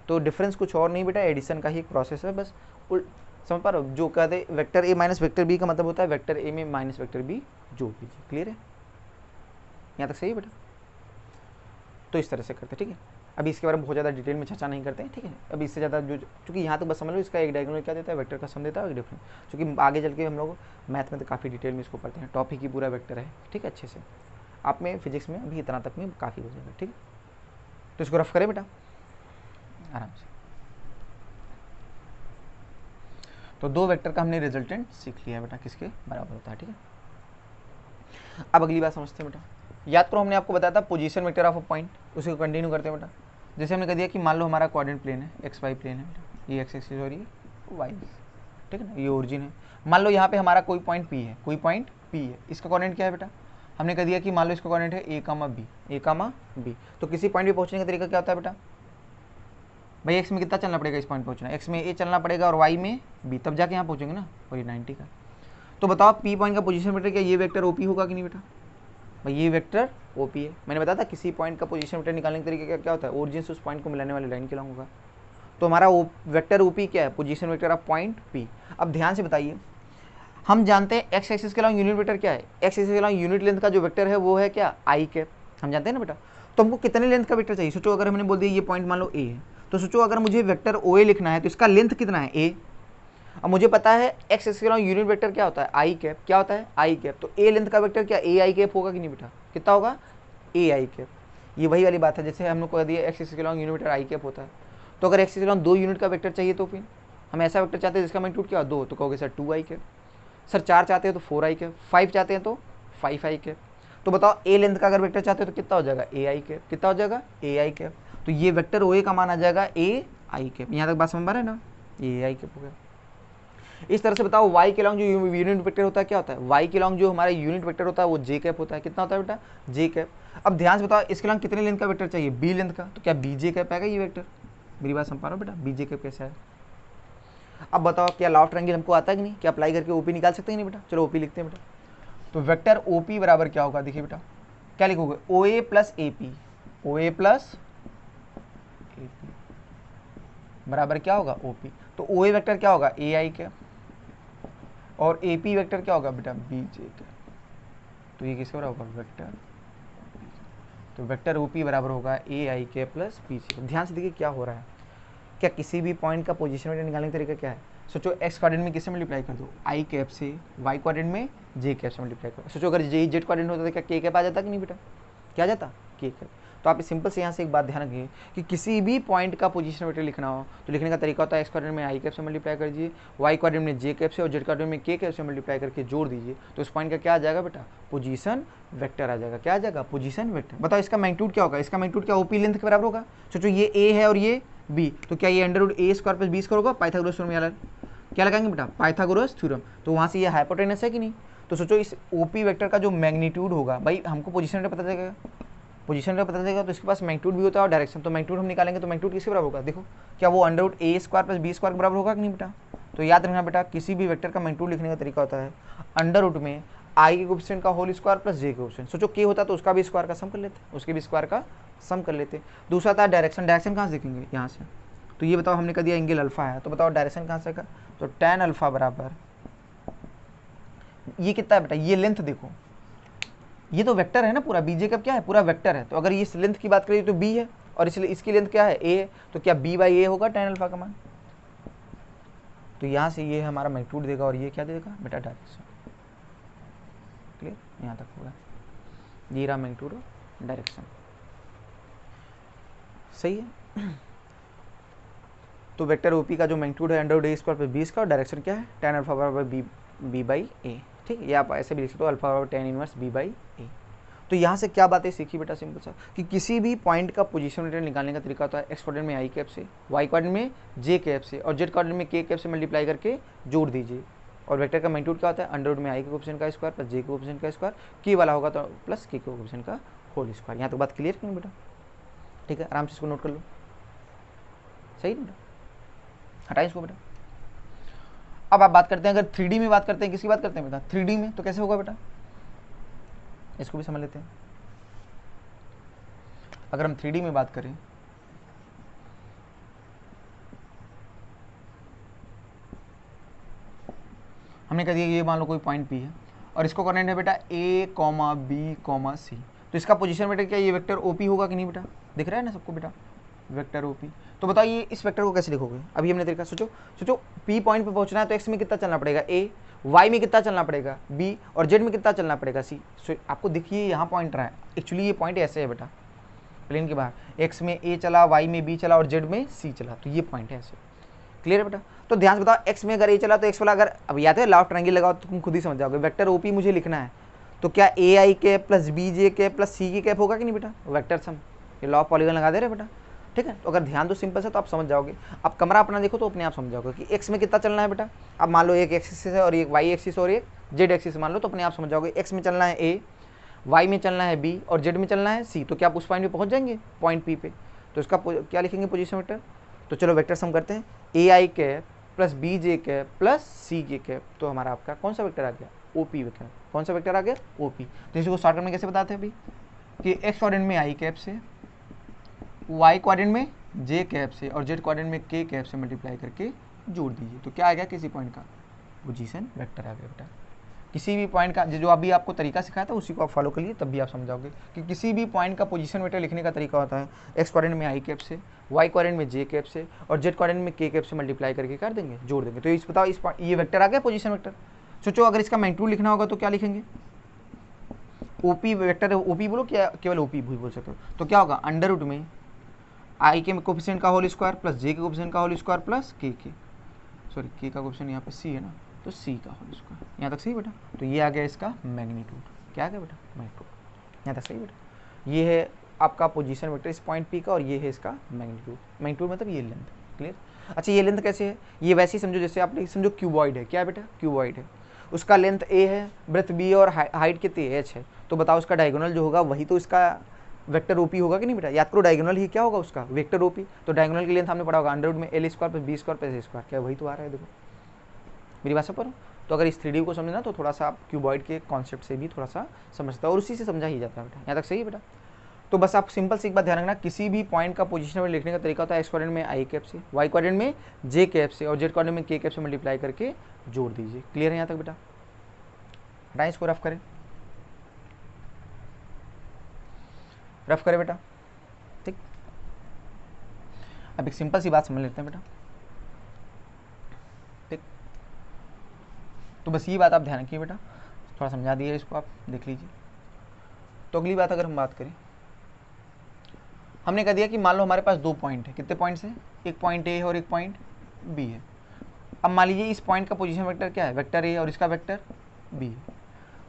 तो डिफरेंस कुछ और नहीं बेटा, एडिशन का ही एक प्रोसेस है बस। समझ पा रहे हो, जो कहते हैं vector A minus vector B का मतलब होता है वेक्टर ए में माइनस वेक्टर बी जोड़ दीजिए। क्लियर है, यहाँ तक सही है बेटा। तो इस तरह से करते हैं, ठीक है। अभी इसके बारे में बहुत ज़्यादा डिटेल में चर्चा नहीं करते हैं, ठीक है। अभी इससे ज़्यादा जो, चूँकि यहाँ तक बस समझ लो इसका एक डायगोनल क्या देता है, वेक्टर का सम देता है, एक डिफरेंस। चूँकि आगे चल के हम लोग मैथ में तो काफ़ी डिटेल में इसको पढ़ते हैं, टॉपिक ही पूरा वेक्टर है, ठीक है। अच्छे से आप में फिजिक्स में अभी इतना तक में काफ़ी हो जाएगा, ठीक है। तो इसको रफ करें बेटा आराम से। तो दो वेक्टर का हमने रिजल्टेंट सीख लिया बेटा, किसके बराबर होता है, ठीक है। अब अगली बात समझते हैं बेटा। याद करो हमने आपको बताया था position vector of a point, उसी को कंटिन्यू करते हैं बेटा। जैसे हमने कह दिया कि मान लो हमारा कोऑर्डिनेट प्लेन है, एक्स वाई प्लेन है बेटा, ये एक्स एक्सिस और ये वाई, ठीक है ना, ये ओरिजिन है। मान लो यहाँ पे हमारा कोई पॉइंट पी है, कोई पॉइंट पी है, इसका कोऑर्डिनेट क्या है बेटा, हमने कह दिया कि मान लो इसका कोऑर्डिनेट है ए कामा बी, तो किसी पॉइंट पे पहुंचने का तरीका क्या होता है बेटा भाई, एक्स में कितना चलना पड़ेगा इस पॉइंट पहुंचना, एक्स में ए चलना पड़ेगा और वाई में बी, तब जाके यहाँ पहुंचेंगे ना, वही 90 का। तो बताओ पी पॉइंट का पोजीशन वेक्टर क्या ये वेक्टर ओपी होगा कि नहीं बेटा, भाई ये वेक्टर ओपी है। मैंने बताया था किसी पॉइंट का पोजीशन वेक्टर निकालने का तरीका क्या होता है, ओरिजिन से उस पॉइंट को मिलाने वाली लाइन के लॉन्ग होगा। तो हमारा वेक्टर ओपी क्या है, position vector of point P. अब ध्यान से बताइए, हम जानते हैं एक्स एक्सिस के अलावा यूनिट वेक्टर क्या है, एक्स एक्सिस के अलावा यूनिट लेंथ का जो वेक्टर है वो है क्या, आई कैप, हम जानते हैं ना बेटा। तो हमको कितने लेंथ का वेक्टर चाहिए, सोचो अगर हमने बोल दिया ये पॉइंट मान लो ए है, तो सोचो अगर मुझे वेक्टर ओ ए लिखना है तो इसका लेंथ कितना है ए। अब मुझे पता है एक्स एक्सिस के अलावा यूनिट वेक्टर क्या होता है, आई कैप, क्या होता है आई कैप, तो ए लेंथ का वेक्टर क्या ए आई कैप होगा कि नहीं बेटा, कितना होगा ए आई कैप। ये वही वाली बात है जैसे हम लोग कह दिया एक्स एक्सिस के अलावा यूनिट वेक्टर आई कैप होता है। तो अगर एक्स एक्सिस के अलावा 2 यूनिट का वेक्टर चाहिए तो फिर हम ऐसा वेक्टर चाहते हैं जिसका मैग्नीट्यूड क्या हो 2, तो कहोगे सर 2 आई कैप, सर 4 चाहते हैं तो 4 आई कैप, 5 चाहते हैं तो 5 आई कैप। तो बताओ ए लेंथ का अगर वेक्टर चाहते हो तो कितना हो जाएगा ए आई कैप, कितना हो जाएगा ए आई कैप। तो ये वेक्टर ओ ए का मान आ जाएगा ए आई कैप। यहाँ तक बात समझ में आ रहा है ना, ए आई कैप हो गया। इस तरह से बताओ वाई के लॉन्ग जो यूनिट वेक्टर होता है क्या होता है, वाई के लॉन्ग जो हमारा यूनिट वेक्टर होता है वो जे कैप होता है, कितना होता है बेटा जे कैप। अब ध्यान से बताओ इसके लॉन्ग कितने लेंथ का वेक्टर चाहिए, बी लेंथ का, तो क्या बी जे कैप आएगा ये वेक्टर, मेरी बात समझ पा रहा हो बेटा, बी जे कैप कैसा है। अब बताओ क्या लॉ ऑफ ट्रायंगल हमको आता है कि नहीं, क्या अप्लाई करके ओपी निकाल सकते हैं नहीं बेटा, चलो ओपी लिखते हैं बेटा। तो वेक्टर ओपी बराबर क्या होगा, देखिए बेटा क्या लिखोगे, O A plus A P, O A plus A P बराबर क्या होगा ओपी। तो ओ ए वेक्टर क्या होगा ए आई कैप और ए पी वेक्टर क्या होगा बेटा बी जे कैप। तो ये किसके बराबर होगा वेक्टर, तो वेक्टर ओपी बराबर होगा ए आई कैप प्लस पी जे। ध्यान से देखिए क्या हो रहा है, क्या किसी भी पॉइंट का पोजीशन वेक्टर निकालने का तरीका क्या है, सोचो एक्स कोऑर्डिनेट में किससे मल्टीप्लाई कर दो आई कैप से, वाई कोऑर्डिनेट में जे कैप से मल्टीप्लाई करो। सोचो अगर जे जेड कोऑर्डिनेट होता तो क्या के कैप आ जाता कि नहीं बेटा, क्या आ जाता के कैप। तो आप सिंपल से यहाँ से एक बात ध्यान रखिए कि किसी भी पॉइंट का पोजीशन वेक्टर लिखना हो तो लिखने का तरीका होता है एक्स कोऑर्डिनेट में आई कैप से मल्टीप्लाई कर दीजिए, वाई कोऑर्डिनेट में जे कैप से और जेड कोऑर्डिनेट में के कैप से मल्टीप्लाई करके जोड़ दीजिए, तो उस पॉइंट का क्या आ जाएगा बेटा पोजीशन वेक्टर आ जाएगा, क्या आ जाएगा पोजीशन वेक्टर। बताओ इसका मैग्नीट्यूड क्या होगा, इसका मैग्नीट्यूड क्या ओपी लेंथ के बराबर होगा। सोचो ये ए है और ये बी, तो क्या ये under root A square plus B square होगा, पाइथागोरस थ्योरम यार क्या लगाएंगे बेटा पाइथागोरस थ्योरम। तो वहाँ से ये हाइपोटेनस है कि नहीं। तो सोचो इस ओपी वेक्टर का जो मैग्नीट्यूड होगा, भाई हमको पोजीशन वेक्टर पता चलेगा, पोजीशन वेक्टर पता चलेगा तो इसके पास मैग्नीट्यूड भी होता है और डायरेक्शन। तो मैग्नीट्यूड हम निकालेंगे तो मैग्नीट्यूड किसके बराबर होगा, देखो क्या वो under root A square plus B square के बराबर होगा कि नहीं बेटा। तो याद रखना बेटा किसी भी वेक्टर का मैग्नीट्यूड लिखने का तरीका होता है अंडर रूट में आई के कोएफिशिएंट का होल स्क्वायर प्लस जे के कोएफिशिएंट। सोचो के होता तो उसका भी स्क्वायर का सम कर लेते, उसके भी स्क्वायर का सम कर लेते। दूसरा था डायरेक्शन, डायरेक्शन कहाँ से देखेंगे यहाँ से। तो ये बताओ हमने कह दिया एंगल अल्फा है, तो बताओ डायरेक्शन कहाँ से का, तो tan अल्फा बराबर ये कितना है बेटा, ये लेंथ देखो, ये तो वेक्टर है ना पूरा, बीजे का क्या है पूरा वेक्टर है। तो अगर ये इस लेंथ की बात करें तो बी है और इसलिए इसकी लेंथ क्या है ए है, तो क्या बी बाई ए होगा tan अल्फा का मान। तो यहाँ से ये हमारा मैग्नीट्यूड देगा और ये क्या देगा बेटा डायरेक्शन। क्लियर, यहाँ तक होगा, ये रहा मैग्नीट्यूड और डायरेक्शन, सही है। तो वेक्टर ओपी का जो मैग्नीट्यूड है under root A square plus B square, direction क्या है tan अल्फा बराबर बी बाई ए, ठीक है। ये आप ऐसे भी लिख सकते हो अल्फा बराबर tan इनवर्स बी बाई ए। तो यहाँ से क्या बातें सीखी बेटा सिंपल सा, कि किसी भी पॉइंट का पोजीशन वेक्टर निकालने का तरीका होता है एक्स कोऑर्डिनेट में आई कैप से, वाई कोऑर्डिनेट में जे कैप से और जेड कोऑर्डिनेट में के कैप से मल्टीप्लाई करके जोड़ दीजिए। और वेक्टर का मैग्नीट्यूड क्या होता है अंडर रूट में आई के कोएफिशिएंट का स्क्वायर प्लस जे के कोएफिशिएंट का स्क्वायर, के वाला होगा तो प्लस के कोएफिशिएंट का होल स्क्वायर। यहाँ तक बात क्लियर क्यों बेटा, ठीक है, आराम से इसको नोट कर लो, सही ना बेटा, हटाइए इसको बेटा। अब आप बात करते हैं अगर 3D में बात करते हैं, किसकी बात करते हैं बेटा 3D में, तो कैसे होगा बेटा, इसको भी समझ लेते हैं। अगर हम 3D में बात करें हमने कह दिया ये मान लो कोई पॉइंट P है और इसको कोऑर्डिनेट है बेटा A, B, C, तो इसका पोजीशन वेक्टर क्या ये वेक्टर OP होगा कि नहीं बेटा, दिख रहा है ना सबको बेटा वेक्टर OP। तो बताइए इस वेक्टर को कैसे लिखोगे, अभी हमने तरीका सोचो P पॉइंट पे पहुंचना है तो x में कितना चलना पड़ेगा A, y में कितना चलना पड़ेगा B और z में कितना चलना पड़ेगा C। आपको देखिए यहाँ पॉइंट रहा है, एक्चुअली ये पॉइंट ऐसे है बेटा प्लेन के बाहर, x में A चला, y में B चला और z में C चला, तो ये पॉइंट है ऐसे। क्लियर है बेटा। तो ध्यान से बताओ x में अगर A चला तो x वाला अगर अब याद है लॉ ऑफ ट्रायंगल लगाओ तो तुम खुद ही समझ जाओगे। वेक्टर OP मुझे लिखना है तो क्या A I cap plus B J cap plus C K cap होगा कि नहीं बेटा, वेक्टर सम, ये लॉ ऑफ पॉलीगन लगा दे रहे बेटा, ठीक है। तो अगर ध्यान दो सिंपल से तो आप समझ जाओगे। अब कमरा अपना देखो तो अपने आप समझ जाओगे कि एक्स में कितना चलना है बेटा। अब मान लो एक एक्सिस है और एक वाई एक्सिस और एक जेड एक्सिस मान लो, तो अपने आप समझ जाओगे एक्स में चलना है ए, वाई में चलना है बी और जेड में चलना है सी, तो क्या आप उस पॉइंट पे पहुंच जाएंगे, पॉइंट पी पे। तो इसका क्या लिखेंगे पोजीशन वेक्टर। तो चलो वेक्टर सम करते हैं, A I cap plus B J cap plus C J cap, तो हमारा आपका कौन सा वेक्टर आ गया, ओ पी वेक्टर। कौन सा वेक्टर आ गया, ओ पी। तो इसको शॉर्टकट में कैसे बताते हैं अभी कि एक्स कोऑर्डिनेट में आई कैप से, वाई कोऑर्डिनेट में जे कैप से और जेड कोऑर्डिनेट में के कैप से मल्टीप्लाई करके जोड़ दीजिए, तो क्या आ गया, किसी पॉइंट का पोजीशन वेक्टर आ गया बेटा। किसी भी पॉइंट का जो अभी आपको तरीका सिखाया था उसी को आप फॉलो करिए, तब भी आप समझाओगे कि किसी भी पॉइंट का पोजीशन वेक्टर लिखने का तरीका होता है एक्स कोऑर्डिनेट में आई कैप से, वाई कोऑर्डिनेट में जे कैप से और जेड कोऑर्डिनेट में के कैप से मल्टीप्लाई करके कर देंगे, जोड़ देंगे। तो इस बताओ इस ये वेक्टर आ गया पोजीशन वेक्टर। सोचो अगर इसका मैग्नीट्यूड लिखना होगा तो क्या लिखेंगे, ओपी वेक्टर है, ओपी बोलो क्या, केवल ओपी भी बोल सकते हो। तो क्या होगा, अंडर रूट में आई के कोफिशिएंट का होल स्क्वायर प्लस जे के कोफिशिएंट का होल स्क्वायर प्लस के सॉरी के का कोफिशिएंट यहाँ पे सी है ना, तो सी का होल स्क्वायर। यहाँ तक सही बेटा। तो ये आ गया इसका मैग्नीट्यूड, क्या आ गया बेटा, मैग्नीट्यूड। यहाँ तक सही बेटा। ये है आपका पोजीशन वेक्टर इस पॉइंट पी का और ये है इसका मैग्नीट्यूड। मैग्नीट्यूड मतलब ये लेंथ, क्लियर। अच्छा ये लेंथ कैसे है, ये वैसे ही समझो जैसे आप समझो क्यूबॉइड है, क्या है बेटा, क्यूबॉइड है, उसका लेंथ ए है, ब्रेथ बी और हाइट कितनी एच है। तो बताओ उसका डायगोनल जो होगा वही तो इसका वेक्टर ओपी होगा कि नहीं बेटा। याद करो डायगोनल ही क्या होगा उसका, वेक्टर ओपी। तो डायगोनल की लेंथ हमने पढ़ा होगा अंडर रूट में L square plus B square plus A square, क्या वही तो आ रहा है, देखो मेरी बात समझ। तो अगर इस 3D को समझना तो थोड़ा सा आप क्यूबॉइड के कॉन्सेप्ट से भी थोड़ा सा समझता है और उसी से समझा ही जाता है बेटा। यहाँ तक सही है बेटा। तो बस आप सिंपल से एक बात ध्यान रखना, किसी भी पॉइंट का पोजीशन में लिखने का तरीका होता है एक्स कोऑर्डिनेट में आई कैप से, वाई कोऑर्डिनेट में जे कैप से और जेड कोऑर्डिनेट में के कैप से मल्टीप्लाई करके जोड़ दीजिए। क्लियर है यहाँ तक बेटा। हटाएं इसको, रफ करें, रफ करें बेटा, ठीक। अब एक सिंपल सी बात समझ लेते हैं बेटा, ठीक। तो बस ये बात आप ध्यान रखिए बेटा, थोड़ा समझा दिया इसको, आप देख लीजिए। तो अगली बात अगर हम बात करें, हमने कह दिया कि मान लो हमारे पास दो पॉइंट है, कितने पॉइंट्स हैं, एक पॉइंट ए है और एक पॉइंट बी है। अब मान लीजिए इस पॉइंट का पोजीशन वेक्टर क्या है, वेक्टर ए और इसका वेक्टर बी है।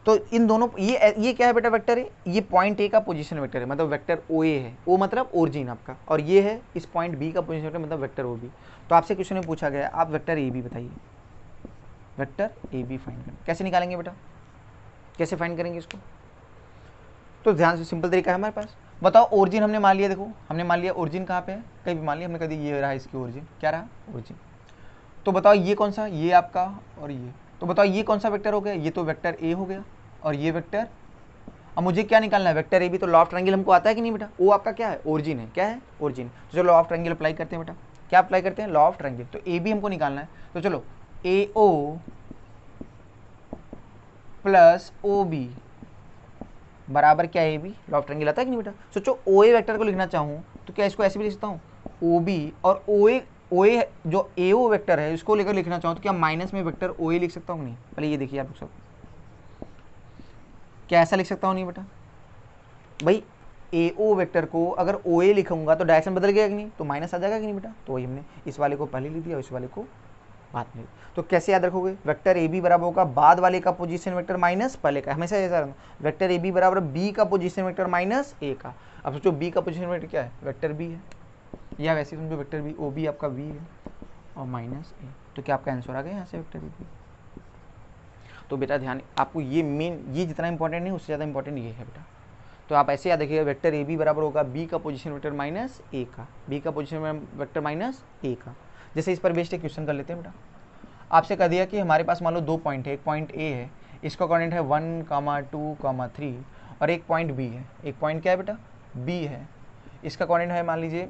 तो इन दोनों ये क्या है बेटा, वेक्टर ए, ये पॉइंट ए का पोजीशन वेक्टर है, मतलब वेक्टर ओ ए है, ओ मतलब ओरिजिन आपका, और ये है इस पॉइंट बी का पोजीशन वेक्टर मतलब वेक्टर ओ बी। तो आपसे क्वेश्चन में पूछा गया आप वेक्टर ए बी बताइए, वेक्टर ए बी फाइंड करें, कैसे निकालेंगे बेटा, कैसे फाइंड करेंगे इसको। तो ध्यान से सिंपल तरीका है हमारे पास, बताओ ओरिजिन हमने मान लिया, देखो हमने मान लिया ओरिजिन कहाँ पे है, कहीं भी मान लिया हमने, कह दिया ये रहा इसकी ओरिजिन, क्या रहा ओरिजिन। तो बताओ ये कौन सा, ये आपका और ये, तो बताओ ये कौन सा वेक्टर हो गया, ये तो वेक्टर ए हो गया और ये वेक्टर। अब मुझे क्या निकालना है, वेक्टर ए बी। तो लॉ ऑफ ट्रायंगल हमको आता है कि नहीं बेटा, वो आपका क्या है, ओरिजिन है, क्या है ओरिजिन। तो चलो लॉ ऑफ ट्रायंगल अप्लाई करते हैं बेटा, क्या अप्लाई करते हैं, लॉ ऑफ ट्रायंगल। तो ए बी हमको निकालना है, तो चलो ए ओ प्लस ओ बी बराबर क्या है, A B. Law of triangle आता है कि नहीं बेटा। सोचो ओ ए वेक्टर को लिखना चाहूँ तो क्या इसको ऐसे भी लिख सकता हूँ, ओ बी, और ओ ए जो ए ओ वेक्टर है इसको लेकर लिखना चाहूँ तो क्या माइनस में वेक्टर ओ ए लिख सकता हूँ नहीं। पहले ये देखिए आप लोग सब, क्या ऐसा लिख सकता हूँ नहीं बेटा भाई, ए ओ वेक्टर को अगर ओ ए लिखूंगा तो डायरेक्शन बदल गया कि नहीं, तो माइनस आ जाएगा कि नहीं बेटा। तो वही हमने इस वाले को पहले लिख दिया और इस वाले को बाद में। तो कैसे याद रखोगे, वेक्टर ए बी बराबर होगा बाद वाले का पोजीशन वेक्टर माइनस पहले का, हमेशा ऐसा रहना। वेक्टर ए बी बराबर बी का पोजीशन वेक्टर माइनस ए का। अब सोचो बी का पोजीशन वेक्टर क्या है, वेक्टर बी है, या वैसे समझो वेक्टर बी, ओ बी आपका बी है और माइनस ए। तो क्या आपका आंसर आ गया यहाँ से, वेक्टर बी। तो बेटा ध्यान, आपको ये मेन, ये जितना इंपॉर्टेंट नहीं उससे ज़्यादा इंपॉर्टेंट ये है बेटा। तो आप ऐसे याद रखिएगा, वेक्टर ए बी बराबर होगा बी का पोजीशन वेक्टर माइनस ए का, बी का पोजीशन वेक्टर माइनस ए का। जैसे इस पर बेस्ड एक क्वेश्चन कर लेते हैं बेटा। आपसे कह दिया कि हमारे पास मान लो दो पॉइंट है, एक पॉइंट ए है, इसका कोऑर्डिनेट है 1, 2, 3 और एक पॉइंट बी है, एक पॉइंट क्या है बेटा, बी है, इसका कोऑर्डिनेट है मान लीजिए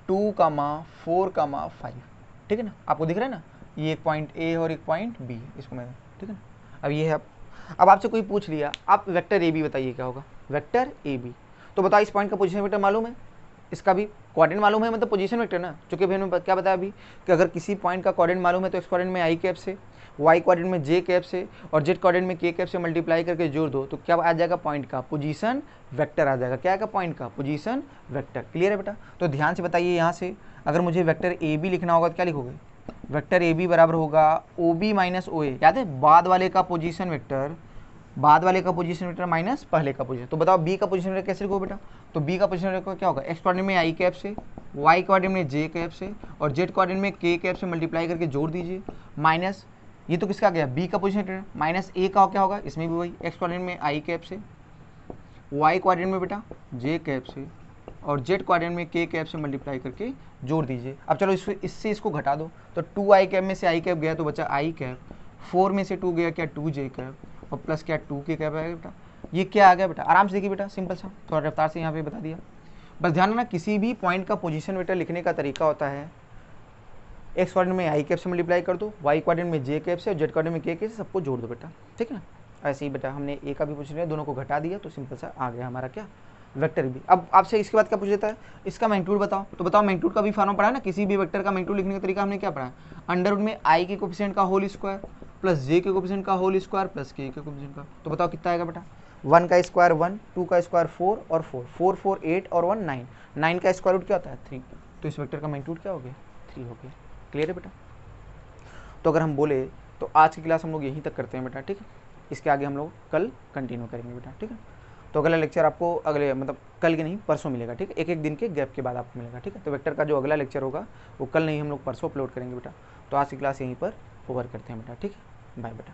2, 4, 5, ठीक है ना। आपको दिख रहा है ना, ये एक पॉइंट ए और एक पॉइंट बी है, इसको मैं, ठीक है ना। अब ये है, अब आपसे कोई पूछ लिया आप वेक्टर ए बी बताइए क्या होगा, वेक्टर ए बी। तो बताओ इस पॉइंट का पोजीशन वेक्टर मालूम है, इसका भी कोऑर्डिनेट मालूम है, मतलब पोजीशन वेक्टर ना, क्योंकि अभी हमने क्या बताया अभी कि अगर किसी पॉइंट का कोऑर्डिनेट मालूम है तो एक्स कोऑर्डिनेट में आई कैप से, वाई कोऑर्डिनेट में जे कैप से और जेड कोऑर्डिनेट में के कैप से मल्टीप्लाई करके जोड़ दो तो क्या आ जाएगा, पॉइंट का पोजीशन वेक्टर आ जाएगा। क्या आएगा, पॉइंट का पोजीशन वेक्टर। क्लियर है बेटा। तो ध्यान से बताइए, यहाँ से अगर मुझे वेक्टर ए बी लिखना होगा तो क्या लिखोगे, वेक्टर ए बी बराबर होगा ओ बी माइनस ओ ए, याद है बाद वाले का पोजीशन वेक्टर, बाद वाले का पोजीशन वेक्टर माइनस पहले का पोजीशन। तो बताओ बी का पोजीशन वेक्टर कैसे लिखो बेटा, तो बी का पोजीशन वेक्टर क्या होगा, एक्स कोऑर्डिनेट में आई कैप से, वाई कोऑर्डिनेट में जे कैप से और जेड कोऑर्डिनेट में के कैप से मल्टीप्लाई करके जोड़ दीजिए, माइनस ये तो किसका आ गया, बी का पोजीशन माइनस ए का क्या होगा, इसमें भी वही एक्स कोऑर्डिनेट में आई कैप से, वाई कोऑर्डिनेट में बेटा जे कैप से, और जेड कोऑर्डिनेट में के कैप से मल्टीप्लाई करके जोड़ दीजिए। अब चलो इससे इसको घटा दो, तो 2 आई कैप में से आई कैप गया तो बचा आई कैप, 4 में से 2 गया क्या 2 जे कैप, और प्लस क्या 2 के कैप आएगा बेटा। ये क्या आ गया बेटा, आराम से देखिए बेटा, सिंपल सा, थोड़ा रफ्तार से यहाँ पे बता दिया। बस ध्यान रखना किसी भी पॉइंट का पोजीशन वेक्टर लिखने का तरीका होता है, एक्स कोऑर्डिनेट में आई कैप से मल्टीप्लाई कर दो, वाई कोऑर्डिनेट में जे कैप से, और जेड कोऑर्डिनेट में के कैप से, सबको जोड़ दो बेटा, ठीक है ना। ऐसे ही बेटा हमने ए का भी पूछ लिया, दोनों को घटा दिया तो सिंपल सा आ गया हमारा क्या, वेक्टर भी। अब आपसे इसके बाद क्या पूछ लेता है, इसका मैग्नीट्यूड बताओ, तो बताओ मैग्नीट्यूड का भी फॉर्मूला पढ़ा है ना, किसी भी वेक्टर का मैग्नीट्यूड लिखने का तरीका हमने क्या पढ़ा है, अंडर रूट में आई के कोफिशिएंट का होल स्क्वायर प्लस जे के कोफिशिएंट का होल स्क्वायर प्लस के कोफिशिएंट का। तो बताओ कितना आएगा बेटा, 1 का स्क्वायर 1, 2 का स्क्वायर 4 और 4, 4 4 8 और 1 9, 9 का स्क्वायर रूट क्या होता है 3, तो इस वेक्टर का मैग्नीट्यूड क्या हो गया 3 हो गया। क्लियर है बेटा। तो अगर हम बोले तो आज की क्लास हम लोग यहीं तक करते हैं बेटा, ठीक है। इसके आगे हम लोग कल कंटिन्यू करेंगे बेटा, ठीक है। तो अगला लेक्चर आपको अगले मतलब कल के नहीं परसों मिलेगा, ठीक है, एक एक दिन के गैप के बाद आपको मिलेगा, ठीक है। तो वेक्टर का जो अगला लेक्चर होगा वो कल नहीं हम लोग परसों अपलोड करेंगे बेटा। तो आज की क्लास यहीं पर ओवर करते हैं बेटा, ठीक है। बाय बेटा।